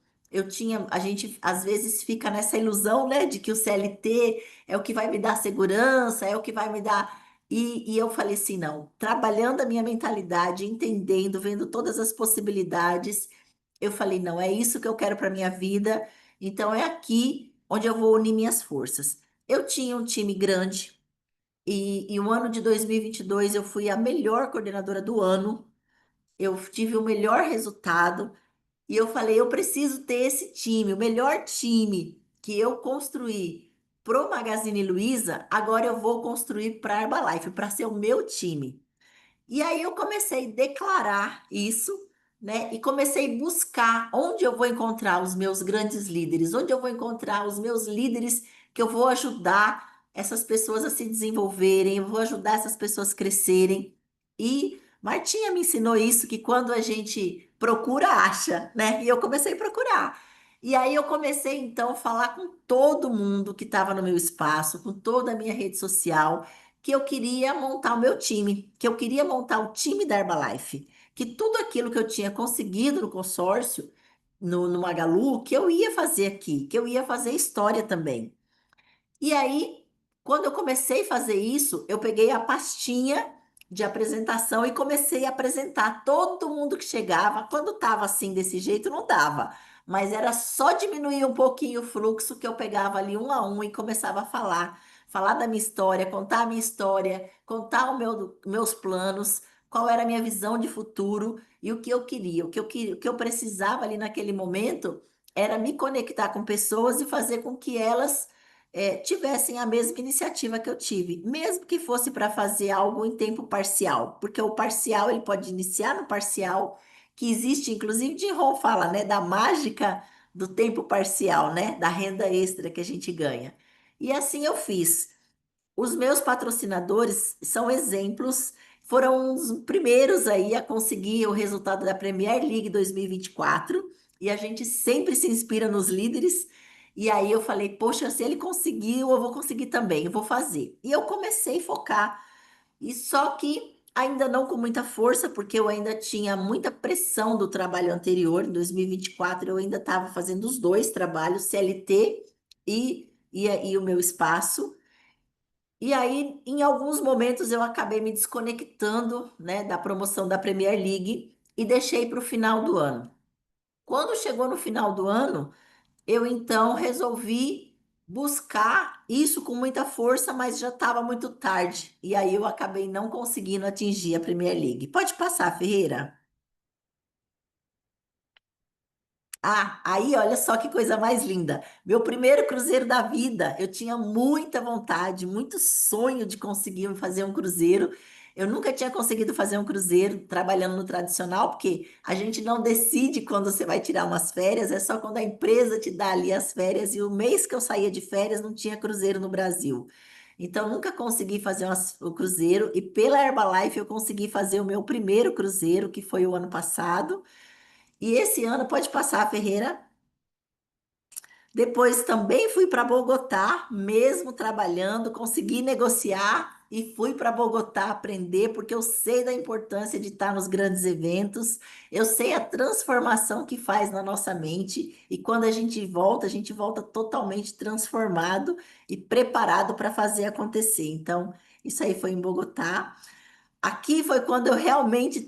A gente às vezes fica nessa ilusão, né, de que o CLT é o que vai me dar segurança, é o que vai me dar. E eu falei assim, não, trabalhando a minha mentalidade, entendendo, vendo todas as possibilidades, eu falei, não, é isso que eu quero para minha vida, então é aqui onde eu vou unir minhas forças. Eu tinha um time grande e o ano de 2022 eu fui a melhor coordenadora do ano, eu tive o melhor resultado e eu falei, eu preciso ter esse time, o melhor time que eu construí pro Magazine Luiza, agora eu vou construir para a Herbalife, para ser o meu time. E aí eu comecei a declarar isso, né? E comecei a buscar onde eu vou encontrar os meus grandes líderes, onde eu vou encontrar os meus líderes que eu vou ajudar essas pessoas a se desenvolverem, eu vou ajudar essas pessoas a crescerem. E Martinha me ensinou isso, que quando a gente procura, acha, né? E eu comecei a procurar. E aí eu comecei então a falar com todo mundo que estava no meu espaço, com toda a minha rede social que eu queria montar o meu time, que eu queria montar o time da Herbalife, que tudo aquilo que eu tinha conseguido no consórcio, no Magalu, que eu ia fazer aqui, que eu ia fazer história também. E aí, quando eu comecei a fazer isso, eu peguei a pastinha de apresentação e comecei a apresentar todo mundo que chegava. Quando estava assim desse jeito, não dava, mas era só diminuir um pouquinho o fluxo que eu pegava ali um a um e começava a falar da minha história, contar a minha história, contar meus planos, qual era a minha visão de futuro e o que eu queria, o que eu precisava ali naquele momento era me conectar com pessoas e fazer com que elas tivessem a mesma iniciativa que eu tive, mesmo que fosse para fazer algo em tempo parcial, porque o parcial ele pode iniciar no parcial, que existe, inclusive, Jim Rohn fala, né, da mágica do tempo parcial, né, da renda extra que a gente ganha. E assim eu fiz. Os meus patrocinadores são exemplos, foram os primeiros aí a conseguir o resultado da Premier League 2024, e 24, e a gente sempre se inspira nos líderes. E aí eu falei, poxa, se ele conseguiu, eu vou conseguir também, eu vou fazer. E eu comecei a focar, e só que ainda não com muita força, porque eu ainda tinha muita pressão do trabalho anterior. Em 2024 eu ainda estava fazendo os dois trabalhos, CLT e o meu espaço. E aí, em alguns momentos, eu acabei me desconectando, né, da promoção da Premier League e deixei para o final do ano. Quando chegou no final do ano, eu então resolvi buscar isso com muita força, mas já estava muito tarde. E aí eu acabei não conseguindo atingir a Premier League. Pode passar, Ferreira. Ah, aí olha só que coisa mais linda. Meu primeiro cruzeiro da vida. Eu tinha muita vontade, muito sonho de conseguir fazer um cruzeiro. Eu nunca tinha conseguido fazer um cruzeiro trabalhando no tradicional, porque a gente não decide quando você vai tirar umas férias, é só quando a empresa te dá ali as férias. E o mês que eu saía de férias não tinha cruzeiro no Brasil. Então, nunca consegui fazer o cruzeiro. E pela Herbalife, eu consegui fazer o meu primeiro cruzeiro, que foi o ano passado. E esse ano, pode passar, Ferreira. Depois também fui para Bogotá, mesmo trabalhando, consegui negociar e fui para Bogotá aprender, porque eu sei da importância de estar nos grandes eventos, eu sei a transformação que faz na nossa mente, e quando a gente volta totalmente transformado e preparado para fazer acontecer. Então, isso aí foi em Bogotá. Aqui foi quando eu realmente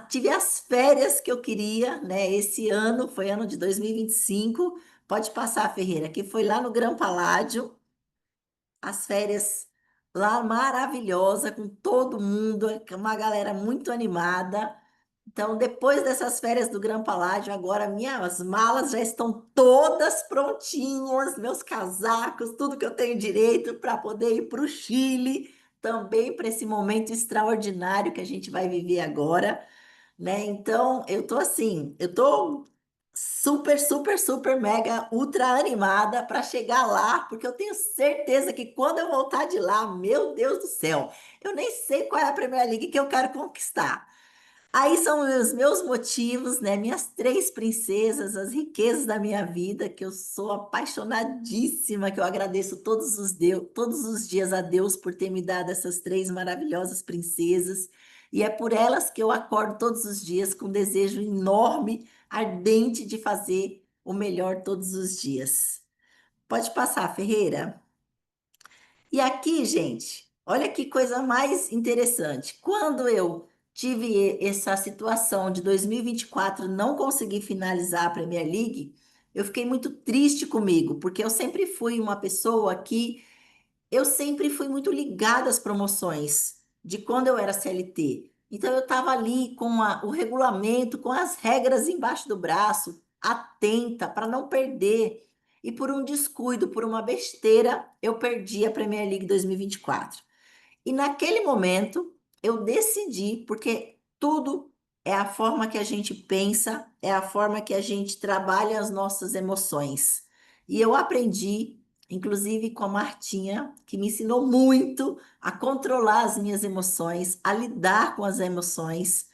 tive as férias que eu queria, né? Esse ano foi ano de 2025. Pode passar, Ferreira, que foi lá no Gran Paládio, as férias lá maravilhosa, com todo mundo, uma galera muito animada. Então, depois dessas férias do Gran Paládio, agora minhas malas já estão todas prontinhas, meus casacos, tudo que eu tenho direito para poder ir para o Chile, também para esse momento extraordinário que a gente vai viver agora. né? Então, eu tô assim, eu tô super, super, super, mega, ultra animada para chegar lá, porque eu tenho certeza que quando eu voltar de lá, meu Deus do céu, eu nem sei qual é a Premier League que eu quero conquistar. Aí são os meus motivos, né? Minhas três princesas, as riquezas da minha vida, que eu sou apaixonadíssima, que eu agradeço todos os dias a Deus por ter me dado essas três maravilhosas princesas. E é por elas que eu acordo todos os dias com um desejo enorme, ardente de fazer o melhor todos os dias. Pode passar, Ferreira. E aqui, gente, olha que coisa mais interessante. Quando eu tive essa situação de 2024 não conseguir finalizar a Premier League, eu fiquei muito triste comigo, porque eu sempre fui uma pessoa que eu sempre fui muito ligada às promoções de quando eu era CLT. Então eu estava ali com o regulamento, com as regras embaixo do braço, atenta para não perder. E por um descuido, por uma besteira, eu perdi a Premier League 2024. E naquele momento eu decidi, porque tudo é a forma que a gente pensa, é a forma que a gente trabalha as nossas emoções. E eu aprendi, inclusive com a Martinha, que me ensinou muito a controlar as minhas emoções, a lidar com as emoções.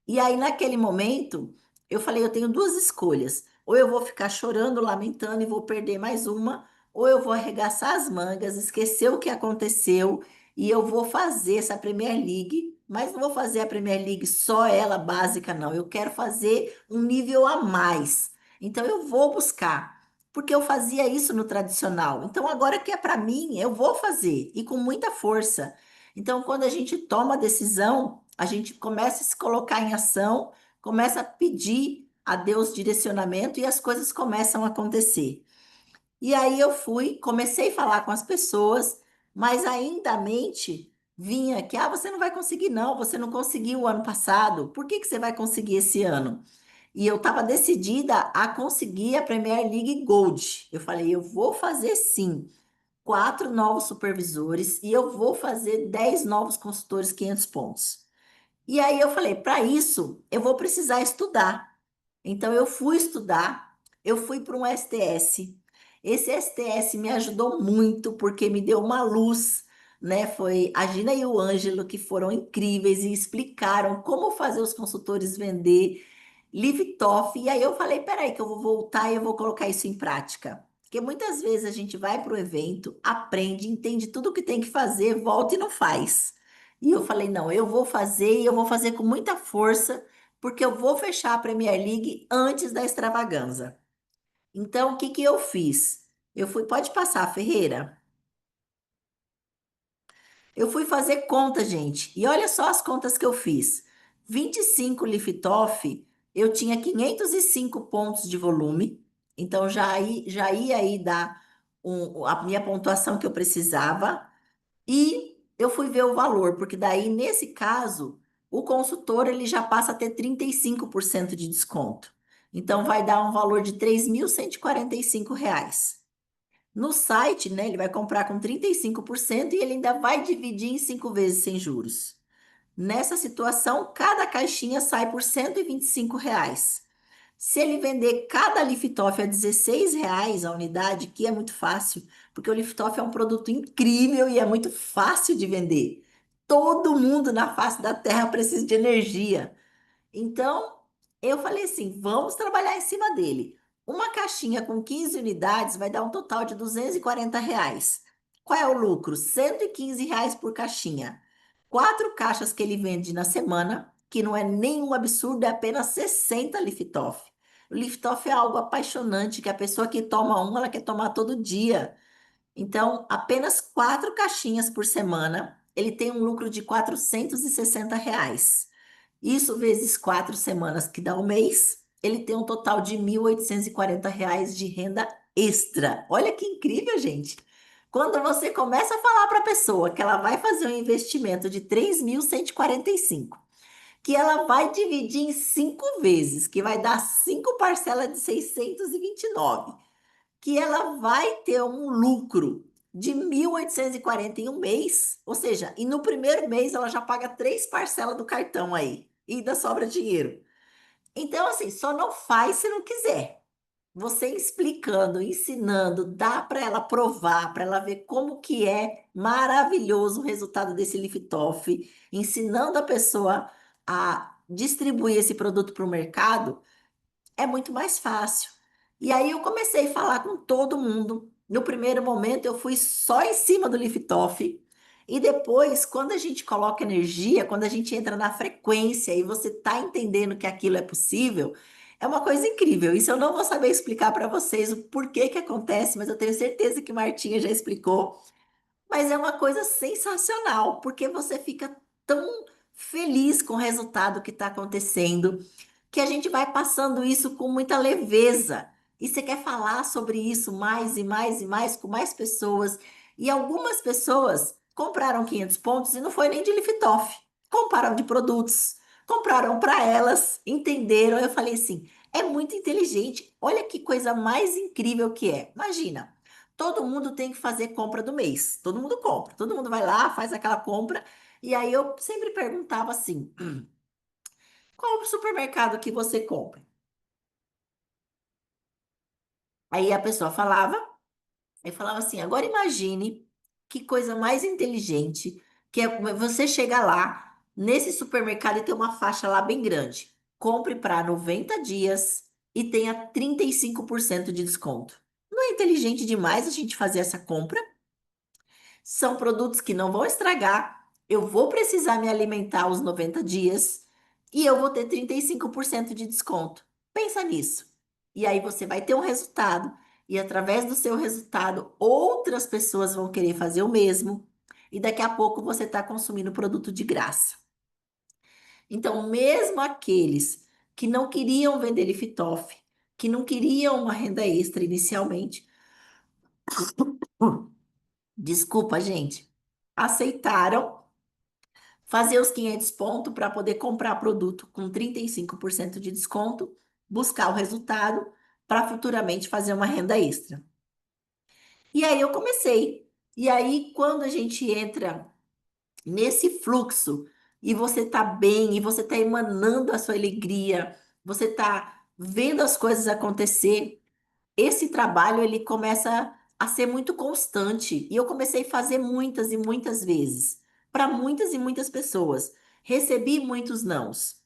E aí, naquele momento, eu falei: eu tenho duas escolhas. Ou eu vou ficar chorando, lamentando e vou perder mais uma, ou eu vou arregaçar as mangas, esquecer o que aconteceu e eu vou fazer essa Premier League. Mas não vou fazer a Premier League só ela básica, não. Eu quero fazer um nível a mais. Então, eu vou buscar, porque eu fazia isso no tradicional. Então, agora que é para mim, eu vou fazer e com muita força. Então, quando a gente toma a decisão, a gente começa a se colocar em ação, começa a pedir a Deus direcionamento e as coisas começam a acontecer. E aí eu fui, comecei a falar com as pessoas, mas ainda a mente vinha que, você não vai conseguir não, você não conseguiu o ano passado, por que que você vai conseguir esse ano? E eu estava decidida a conseguir a Premier League Gold. Eu falei, eu vou fazer sim. Quatro novos supervisores e eu vou fazer 10 novos consultores 500 pontos. E aí eu falei, para isso, eu vou precisar estudar. Então eu fui estudar, eu fui para um STS. Esse STS me ajudou muito porque me deu uma luz, né? Foi a Gina e o Ângelo que foram incríveis e explicaram como fazer os consultores vender Livetoff. E aí eu falei, peraí, que eu vou voltar e eu vou colocar isso em prática. Porque muitas vezes a gente vai para o evento, aprende, entende tudo o que tem que fazer, volta e não faz. E eu falei, não, eu vou fazer e eu vou fazer com muita força, porque eu vou fechar a Premier League antes da extravaganza. Então, o que que eu fiz? Eu fui, pode passar, Ferreira. Eu fui fazer conta, gente. E olha só as contas que eu fiz. 25 Liftoff, eu tinha 505 pontos de volume. Então, já ia aí dar a minha pontuação que eu precisava. E eu fui ver o valor, porque daí, nesse caso, o consultor ele já passa a ter 35% de desconto. Então, vai dar um valor de 3.145 reais. No site, né, ele vai comprar com 35% e ele ainda vai dividir em 5 vezes sem juros. Nessa situação, cada caixinha sai por 125 reais. Se ele vender cada Liftoff a 16 reais a unidade, que é muito fácil, porque o Liftoff é um produto incrível e é muito fácil de vender. Todo mundo na face da Terra precisa de energia. Então, eu falei assim, vamos trabalhar em cima dele. Uma caixinha com 15 unidades vai dar um total de 240 reais. Qual é o lucro? 115 reais por caixinha. Quatro caixas que ele vende na semana, que não é nenhum absurdo, é apenas 60 Liftoff. O Liftoff é algo apaixonante, que a pessoa que toma um, ela quer tomar todo dia. Então, apenas quatro caixinhas por semana, ele tem um lucro de 460 reais. Isso vezes 4 semanas, que dá um mês, ele tem um total de 1.840 reais de renda extra. Olha que incrível, gente. Quando você começa a falar para a pessoa que ela vai fazer um investimento de 3.145, que ela vai dividir em 5 vezes, que vai dar 5 parcelas de 629, que ela vai ter um lucro de 1.840 em um mês, ou seja, e no primeiro mês ela já paga 3 parcelas do cartão aí. e ainda sobra dinheiro. Então, assim, só não faz se não quiser. Você explicando, ensinando, dá para ela provar, para ela ver como que é maravilhoso o resultado desse Liftoff, ensinando a pessoa a distribuir esse produto para o mercado, é muito mais fácil. E aí eu comecei a falar com todo mundo. No primeiro momento eu fui só em cima do Liftoff. E depois, quando a gente coloca energia, quando a gente entra na frequência e você está entendendo que aquilo é possível, é uma coisa incrível. Isso eu não vou saber explicar para vocês o porquê que acontece, mas eu tenho certeza que Martinha já explicou. Mas é uma coisa sensacional, porque você fica tão feliz com o resultado que está acontecendo que a gente vai passando isso com muita leveza. E você quer falar sobre isso mais e mais e mais com mais pessoas. E algumas pessoas compraram 500 pontos e não foi nem de Liftoff. Compraram de produtos. Compraram para elas, entenderam. Eu falei assim, é muito inteligente. Olha que coisa mais incrível que é. Imagina, todo mundo tem que fazer compra do mês. Todo mundo compra. Todo mundo vai lá, faz aquela compra. E aí eu sempre perguntava assim, qual o supermercado que você compra? Aí a pessoa falava, eu falava assim: agora imagine que coisa mais inteligente que é você chegar lá nesse supermercado e ter uma faixa lá bem grande. Compre para 90 dias e tenha 35% de desconto. Não é inteligente demais a gente fazer essa compra? São produtos que não vão estragar. Eu vou precisar me alimentar os 90 dias e eu vou ter 35% de desconto. Pensa nisso. E aí você vai ter um resultado e através do seu resultado outras pessoas vão querer fazer o mesmo e daqui a pouco você está consumindo produto de graça. Então, mesmo aqueles que não queriam vender Liftoff, que não queriam uma renda extra inicialmente, desculpa, gente, aceitaram fazer os 500 pontos para poder comprar produto com 35% de desconto, buscar o resultado para futuramente fazer uma renda extra. E aí eu comecei. E aí, quando a gente entra nesse fluxo e você está bem, e você está emanando a sua alegria, você está vendo as coisas acontecer, esse trabalho ele começa a ser muito constante. E eu comecei a fazer muitas e muitas vezes, para muitas e muitas pessoas. Recebi muitos nãos,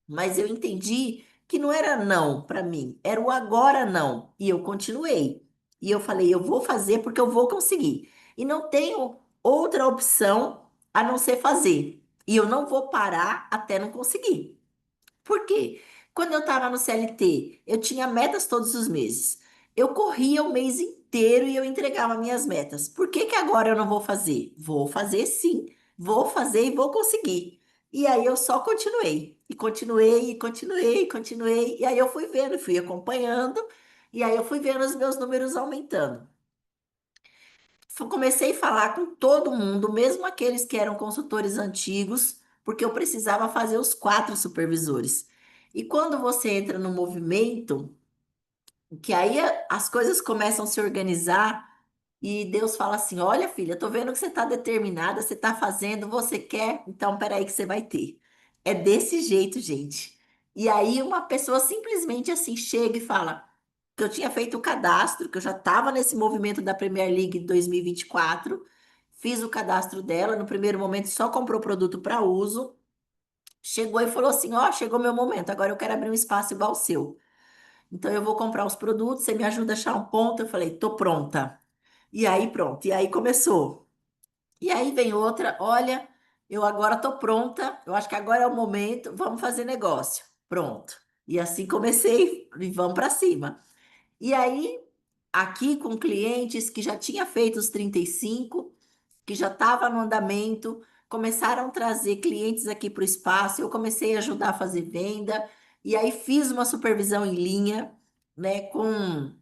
mas eu entendi que não era não para mim, era o agora não. E eu continuei. E eu falei, eu vou fazer porque eu vou conseguir. E não tenho outra opção a não ser fazer. E eu não vou parar até não conseguir. Por quê? Quando eu estava no CLT, eu tinha metas todos os meses. Eu corria o mês inteiro e eu entregava minhas metas. Por que que agora eu não vou fazer? Vou fazer sim. Vou fazer e vou conseguir. E aí eu só continuei. E continuei, e continuei, e continuei. E aí eu fui vendo, fui acompanhando. E aí eu fui vendo os meus números aumentando. Comecei a falar com todo mundo, mesmo aqueles que eram consultores antigos, porque eu precisava fazer os 4 supervisores. E quando você entra no movimento, que aí as coisas começam a se organizar e Deus fala assim: olha, filha, tô vendo que você está determinada, você está fazendo, você quer, então peraí que você vai ter. É desse jeito, gente. E aí uma pessoa simplesmente assim chega e fala que eu tinha feito o cadastro, que eu já estava nesse movimento da Premier League 2024, fiz o cadastro dela, no primeiro momento só comprou produto para uso, chegou e falou assim: ó, chegou meu momento, agora eu quero abrir um espaço igual o seu. Então eu vou comprar os produtos, você me ajuda a achar um ponto? Eu falei, tô pronta. E aí pronto, e aí começou. E aí vem outra, olha, eu agora tô pronta, eu acho que agora é o momento, vamos fazer negócio. Pronto. E assim comecei e vamos para cima. E aí, aqui com clientes que já tinha feito os 35, que já estava no andamento, começaram a trazer clientes aqui para o espaço, eu comecei a ajudar a fazer venda, e aí fiz uma supervisão em linha, né, com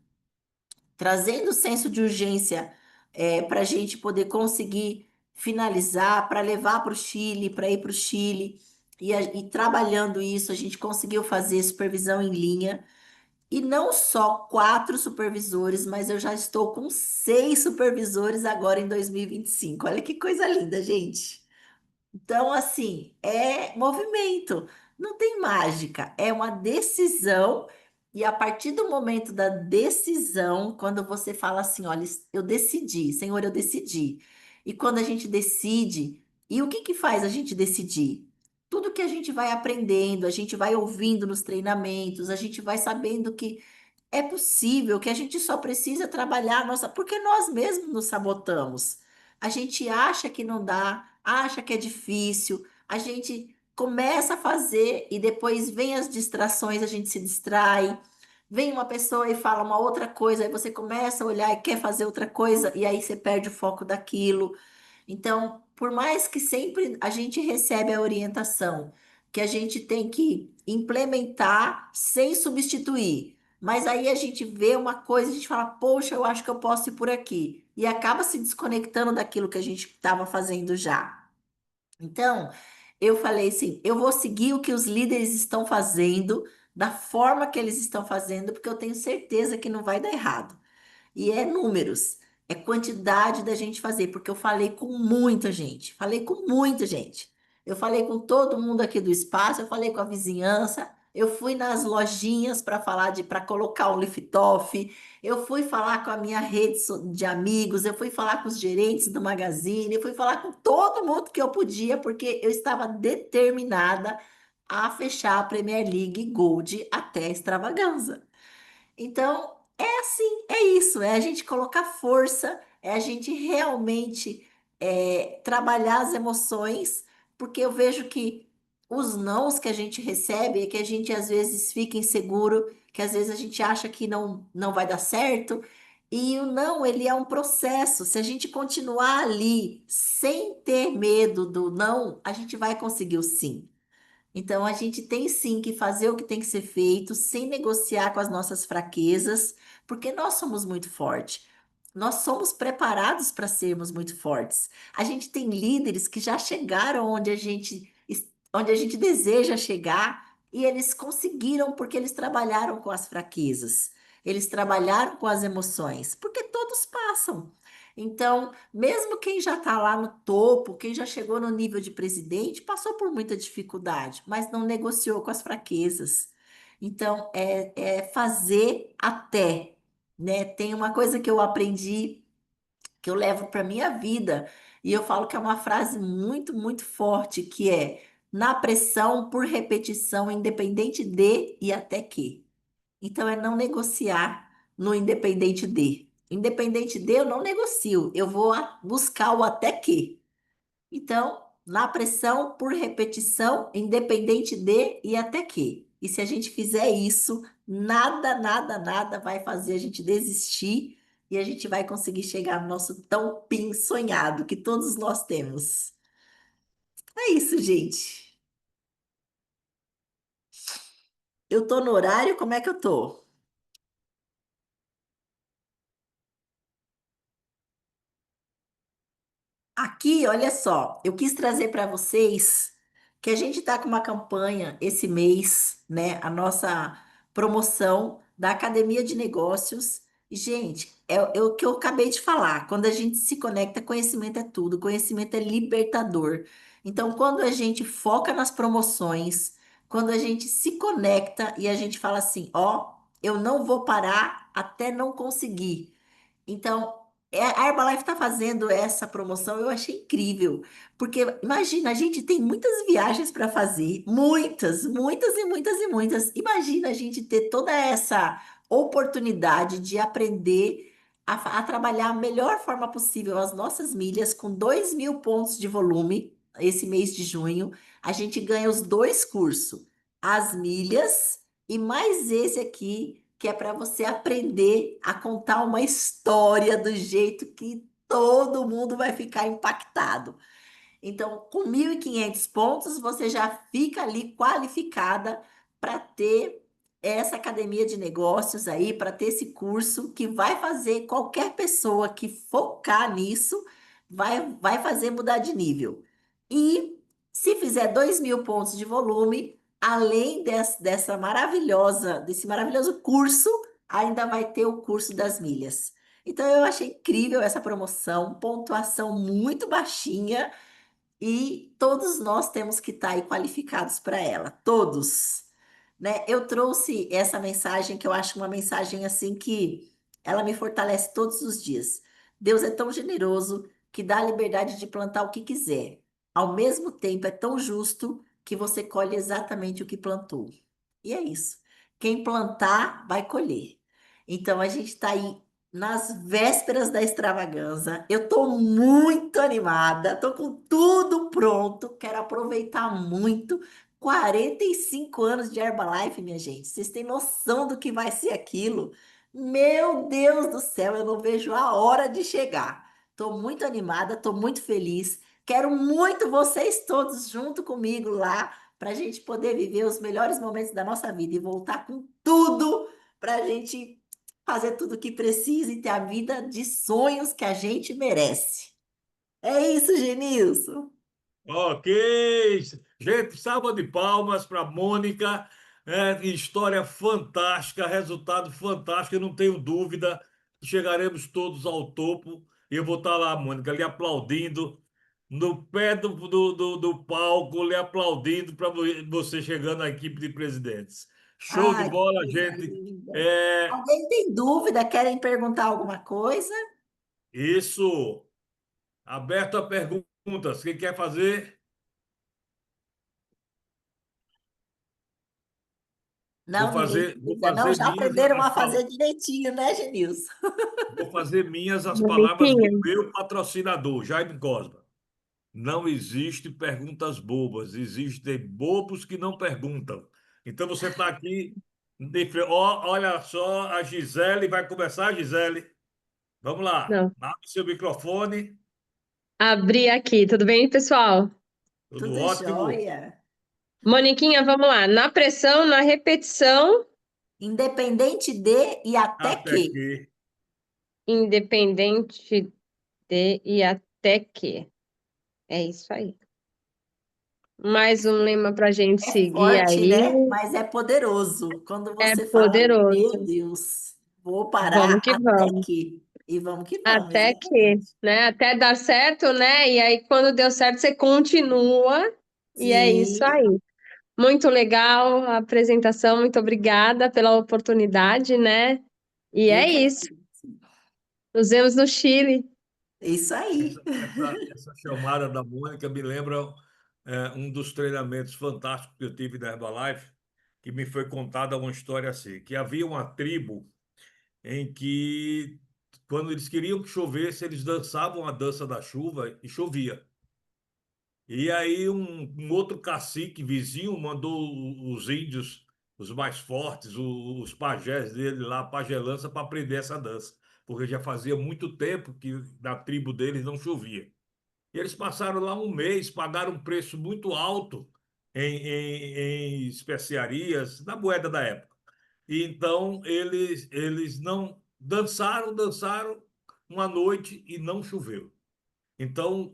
trazendo senso de urgência para a gente poder conseguir finalizar, para levar para o Chile, para ir para o Chile, e trabalhando isso, a gente conseguiu fazer supervisão em linha. E não só 4 supervisores, mas eu já estou com 6 supervisores agora em 2025. Olha que coisa linda, gente. Então, assim, é movimento. Não tem mágica, é uma decisão. E a partir do momento da decisão, quando você fala assim, olha, eu decidi, Senhor, eu decidi. E quando a gente decide, e o que que faz a gente decidir? Tudo que a gente vai aprendendo, a gente vai ouvindo nos treinamentos, a gente vai sabendo que é possível, que a gente só precisa trabalhar a nossa, porque nós mesmos nos sabotamos. A gente acha que não dá, acha que é difícil, a gente começa a fazer e depois vem as distrações, a gente se distrai. Vem uma pessoa e fala uma outra coisa, aí você começa a olhar e quer fazer outra coisa, e aí você perde o foco daquilo. Então, por mais que sempre a gente recebe a orientação que a gente tem que implementar sem substituir, mas aí a gente vê uma coisa, a gente fala, poxa, eu acho que eu posso ir por aqui, e acaba se desconectando daquilo que a gente estava fazendo já. Então, eu falei assim, eu vou seguir o que os líderes estão fazendo, da forma que eles estão fazendo, porque eu tenho certeza que não vai dar errado. E é números, é quantidade da gente fazer, porque eu falei com muita gente, falei com muita gente. Eu falei com todo mundo aqui do espaço, eu falei com a vizinhança, eu fui nas lojinhas para falar para colocar o lift-off, eu fui falar com a minha rede de amigos, eu fui falar com os gerentes do Magazine, eu fui falar com todo mundo que eu podia, porque eu estava determinada a fechar a Premier League Gold até a extravaganza. Então, é assim, é isso, é a gente colocar força, é a gente realmente trabalhar as emoções, porque eu vejo que os nãos que a gente recebe é que a gente às vezes fica inseguro, que às vezes a gente acha que não vai dar certo, e o não, ele é um processo. Se a gente continuar ali sem ter medo do não, a gente vai conseguir o sim. Então, a gente tem sim que fazer o que tem que ser feito, sem negociar com as nossas fraquezas, porque nós somos muito fortes. Nós somos preparados para sermos muito fortes. A gente tem líderes que já chegaram onde a gente deseja chegar e eles conseguiram porque eles trabalharam com as fraquezas. Eles trabalharam com as emoções, porque todos passam. Então, mesmo quem já está lá no topo, quem já chegou no nível de presidente, passou por muita dificuldade, mas não negociou com as fraquezas. Então, é fazer até, né? Tem uma coisa que eu aprendi, que eu levo para minha vida, e eu falo que é uma frase muito, muito forte, que é na pressão por repetição, independente de e até que. Então, é não negociar no independente de. Independente de, eu não negocio. Eu vou buscar o até que. Então, na pressão por repetição, independente de e até que. E se a gente fizer isso, nada, nada, nada vai fazer a gente desistir e a gente vai conseguir chegar no nosso tão pin sonhado que todos nós temos. É isso, gente. Eu tô no horário, como é que eu tô? Aqui, olha só, eu quis trazer para vocês que a gente está com uma campanha esse mês, né? A nossa promoção da Academia de Negócios. E, gente, é o que eu acabei de falar. Quando a gente se conecta, conhecimento é tudo, conhecimento é libertador. Então, quando a gente foca nas promoções, quando a gente se conecta e a gente fala assim, ó, eu não vou parar até não conseguir. Então, a Herbalife está fazendo essa promoção, eu achei incrível, porque imagina, a gente tem muitas viagens para fazer, muitas, muitas e muitas e muitas. Imagina a gente ter toda essa oportunidade de aprender a trabalhar a melhor forma possível as nossas milhas com 2.000 pontos de volume esse mês de junho. A gente ganha os dois cursos, as milhas e mais esse aqui que é para você aprender a contar uma história do jeito que todo mundo vai ficar impactado. Então, com 1.500 pontos, você já fica ali qualificada para ter essa academia de negócios aí, para ter esse curso que vai fazer qualquer pessoa que focar nisso, vai fazer mudar de nível. E se fizer 2.000 pontos de volume, além desse maravilhoso curso, ainda vai ter o curso das milhas. Então, eu achei incrível essa promoção, pontuação muito baixinha e todos nós temos que estar aí qualificados para ela, todos, né? Eu trouxe essa mensagem que eu acho uma mensagem assim que ela me fortalece todos os dias. Deus é tão generoso que dá a liberdade de plantar o que quiser. Ao mesmo tempo, é tão justo que você colhe exatamente o que plantou. E é isso. Quem plantar, vai colher. Então, a gente está aí nas vésperas da extravagância. Eu estou muito animada, estou com tudo pronto, quero aproveitar muito. 45 anos de Herbalife, minha gente. Vocês têm noção do que vai ser aquilo? Meu Deus do céu, eu não vejo a hora de chegar. Estou muito animada, estou muito feliz. Quero muito vocês todos junto comigo lá para a gente poder viver os melhores momentos da nossa vida e voltar com tudo para a gente fazer tudo o que precisa e ter a vida de sonhos que a gente merece. É isso, Genilson. Ok, gente, salva de palmas para Mônica. História fantástica, resultado fantástico. Eu não tenho dúvida que chegaremos todos ao topo. E eu vou estar lá, Mônica, lhe aplaudindo, no pé do palco, lhe aplaudindo para você chegando à equipe de presidentes. Show de Ai, que bola, coisa gente. linda. É, Alguém tem dúvida? Querem perguntar alguma coisa? isso. Aberto a perguntas. Quem quer fazer? Vou Não, ninguém fazer, tem vou dúvida. Não, fazer já minhas aprenderam as a fazer palavras. direitinho, né, Genilson? Vou fazer minhas as palavras do Bonitinho. meu patrocinador, Jaime Cosma. Não existe perguntas bobas, existem bobos que não perguntam. Então você está aqui, olha só, a Gisele vai começar, Gisele. Vamos lá, Não. abre seu microfone, Abri aqui, tudo bem, pessoal? tudo Tudo ótimo. jóia. Moniquinha, vamos lá. Na pressão, na repetição, Independente de e até Até que. que independente de e até que. É isso aí. Mais um lema para a gente É seguir forte, aí. né? Mas é poderoso. Quando É você fala, meu poderoso. Deus, vou Vamos parar que até vamos. que. E vamos que vamos, Até que, exatamente. né? Até dar certo, né? E aí, quando deu certo, você continua. E é isso Sim, aí. Muito legal a apresentação, muito obrigada pela oportunidade, né? E eu é que isso. agradeço. Nos vemos no Chile. Isso aí. essa chamada da Mônica me lembra um dos treinamentos fantásticos que eu tive da Herbalife, que me foi contada uma história assim, que havia uma tribo em que, quando eles queriam que chovesse, eles dançavam a dança da chuva e chovia. E aí um outro cacique vizinho mandou os índios, os mais fortes, os pajés dele lá, pajelança, para aprender essa dança, porque já fazia muito tempo que na tribo deles não chovia. E eles passaram lá um mês, pagaram um preço muito alto em especiarias, na moeda da época. E então eles não dançaram, dançaram uma noite e não choveu. Então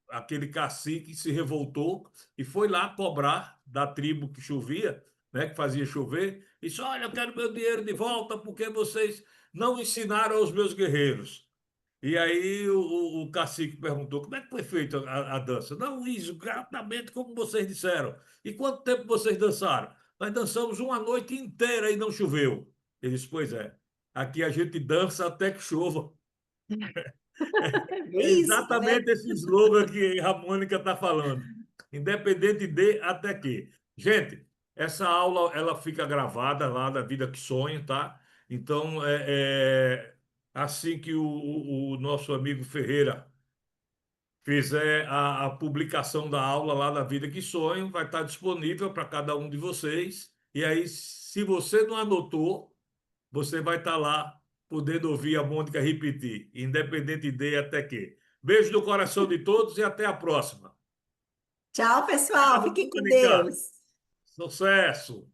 aquele cacique se revoltou e foi lá cobrar da tribo que chovia, né, que fazia chover, e disse: Olha, eu quero meu dinheiro de volta porque vocês não ensinaram aos meus guerreiros. E aí o cacique perguntou: como é que foi feita a dança? Não, isso, exatamente como vocês disseram. E quanto tempo vocês dançaram? Nós dançamos uma noite inteira e não choveu. Ele disse: pois é, aqui a gente dança até que chova. É É isso, tá vendo? exatamente esse slogan que a Mônica está falando. Independente de até que. Gente, essa aula ela fica gravada lá da Vida que Sonho, tá? Então, assim que o nosso amigo Ferreira fizer a publicação da aula lá da Vida que Sonho, vai estar disponível para cada um de vocês. E aí, se você não anotou, você vai estar lá podendo ouvir a Mônica repetir, independente de até que. Beijo no coração de todos e até a próxima. Tchau, pessoal. Tchau, Fiquem com Mônica. Deus. Sucesso!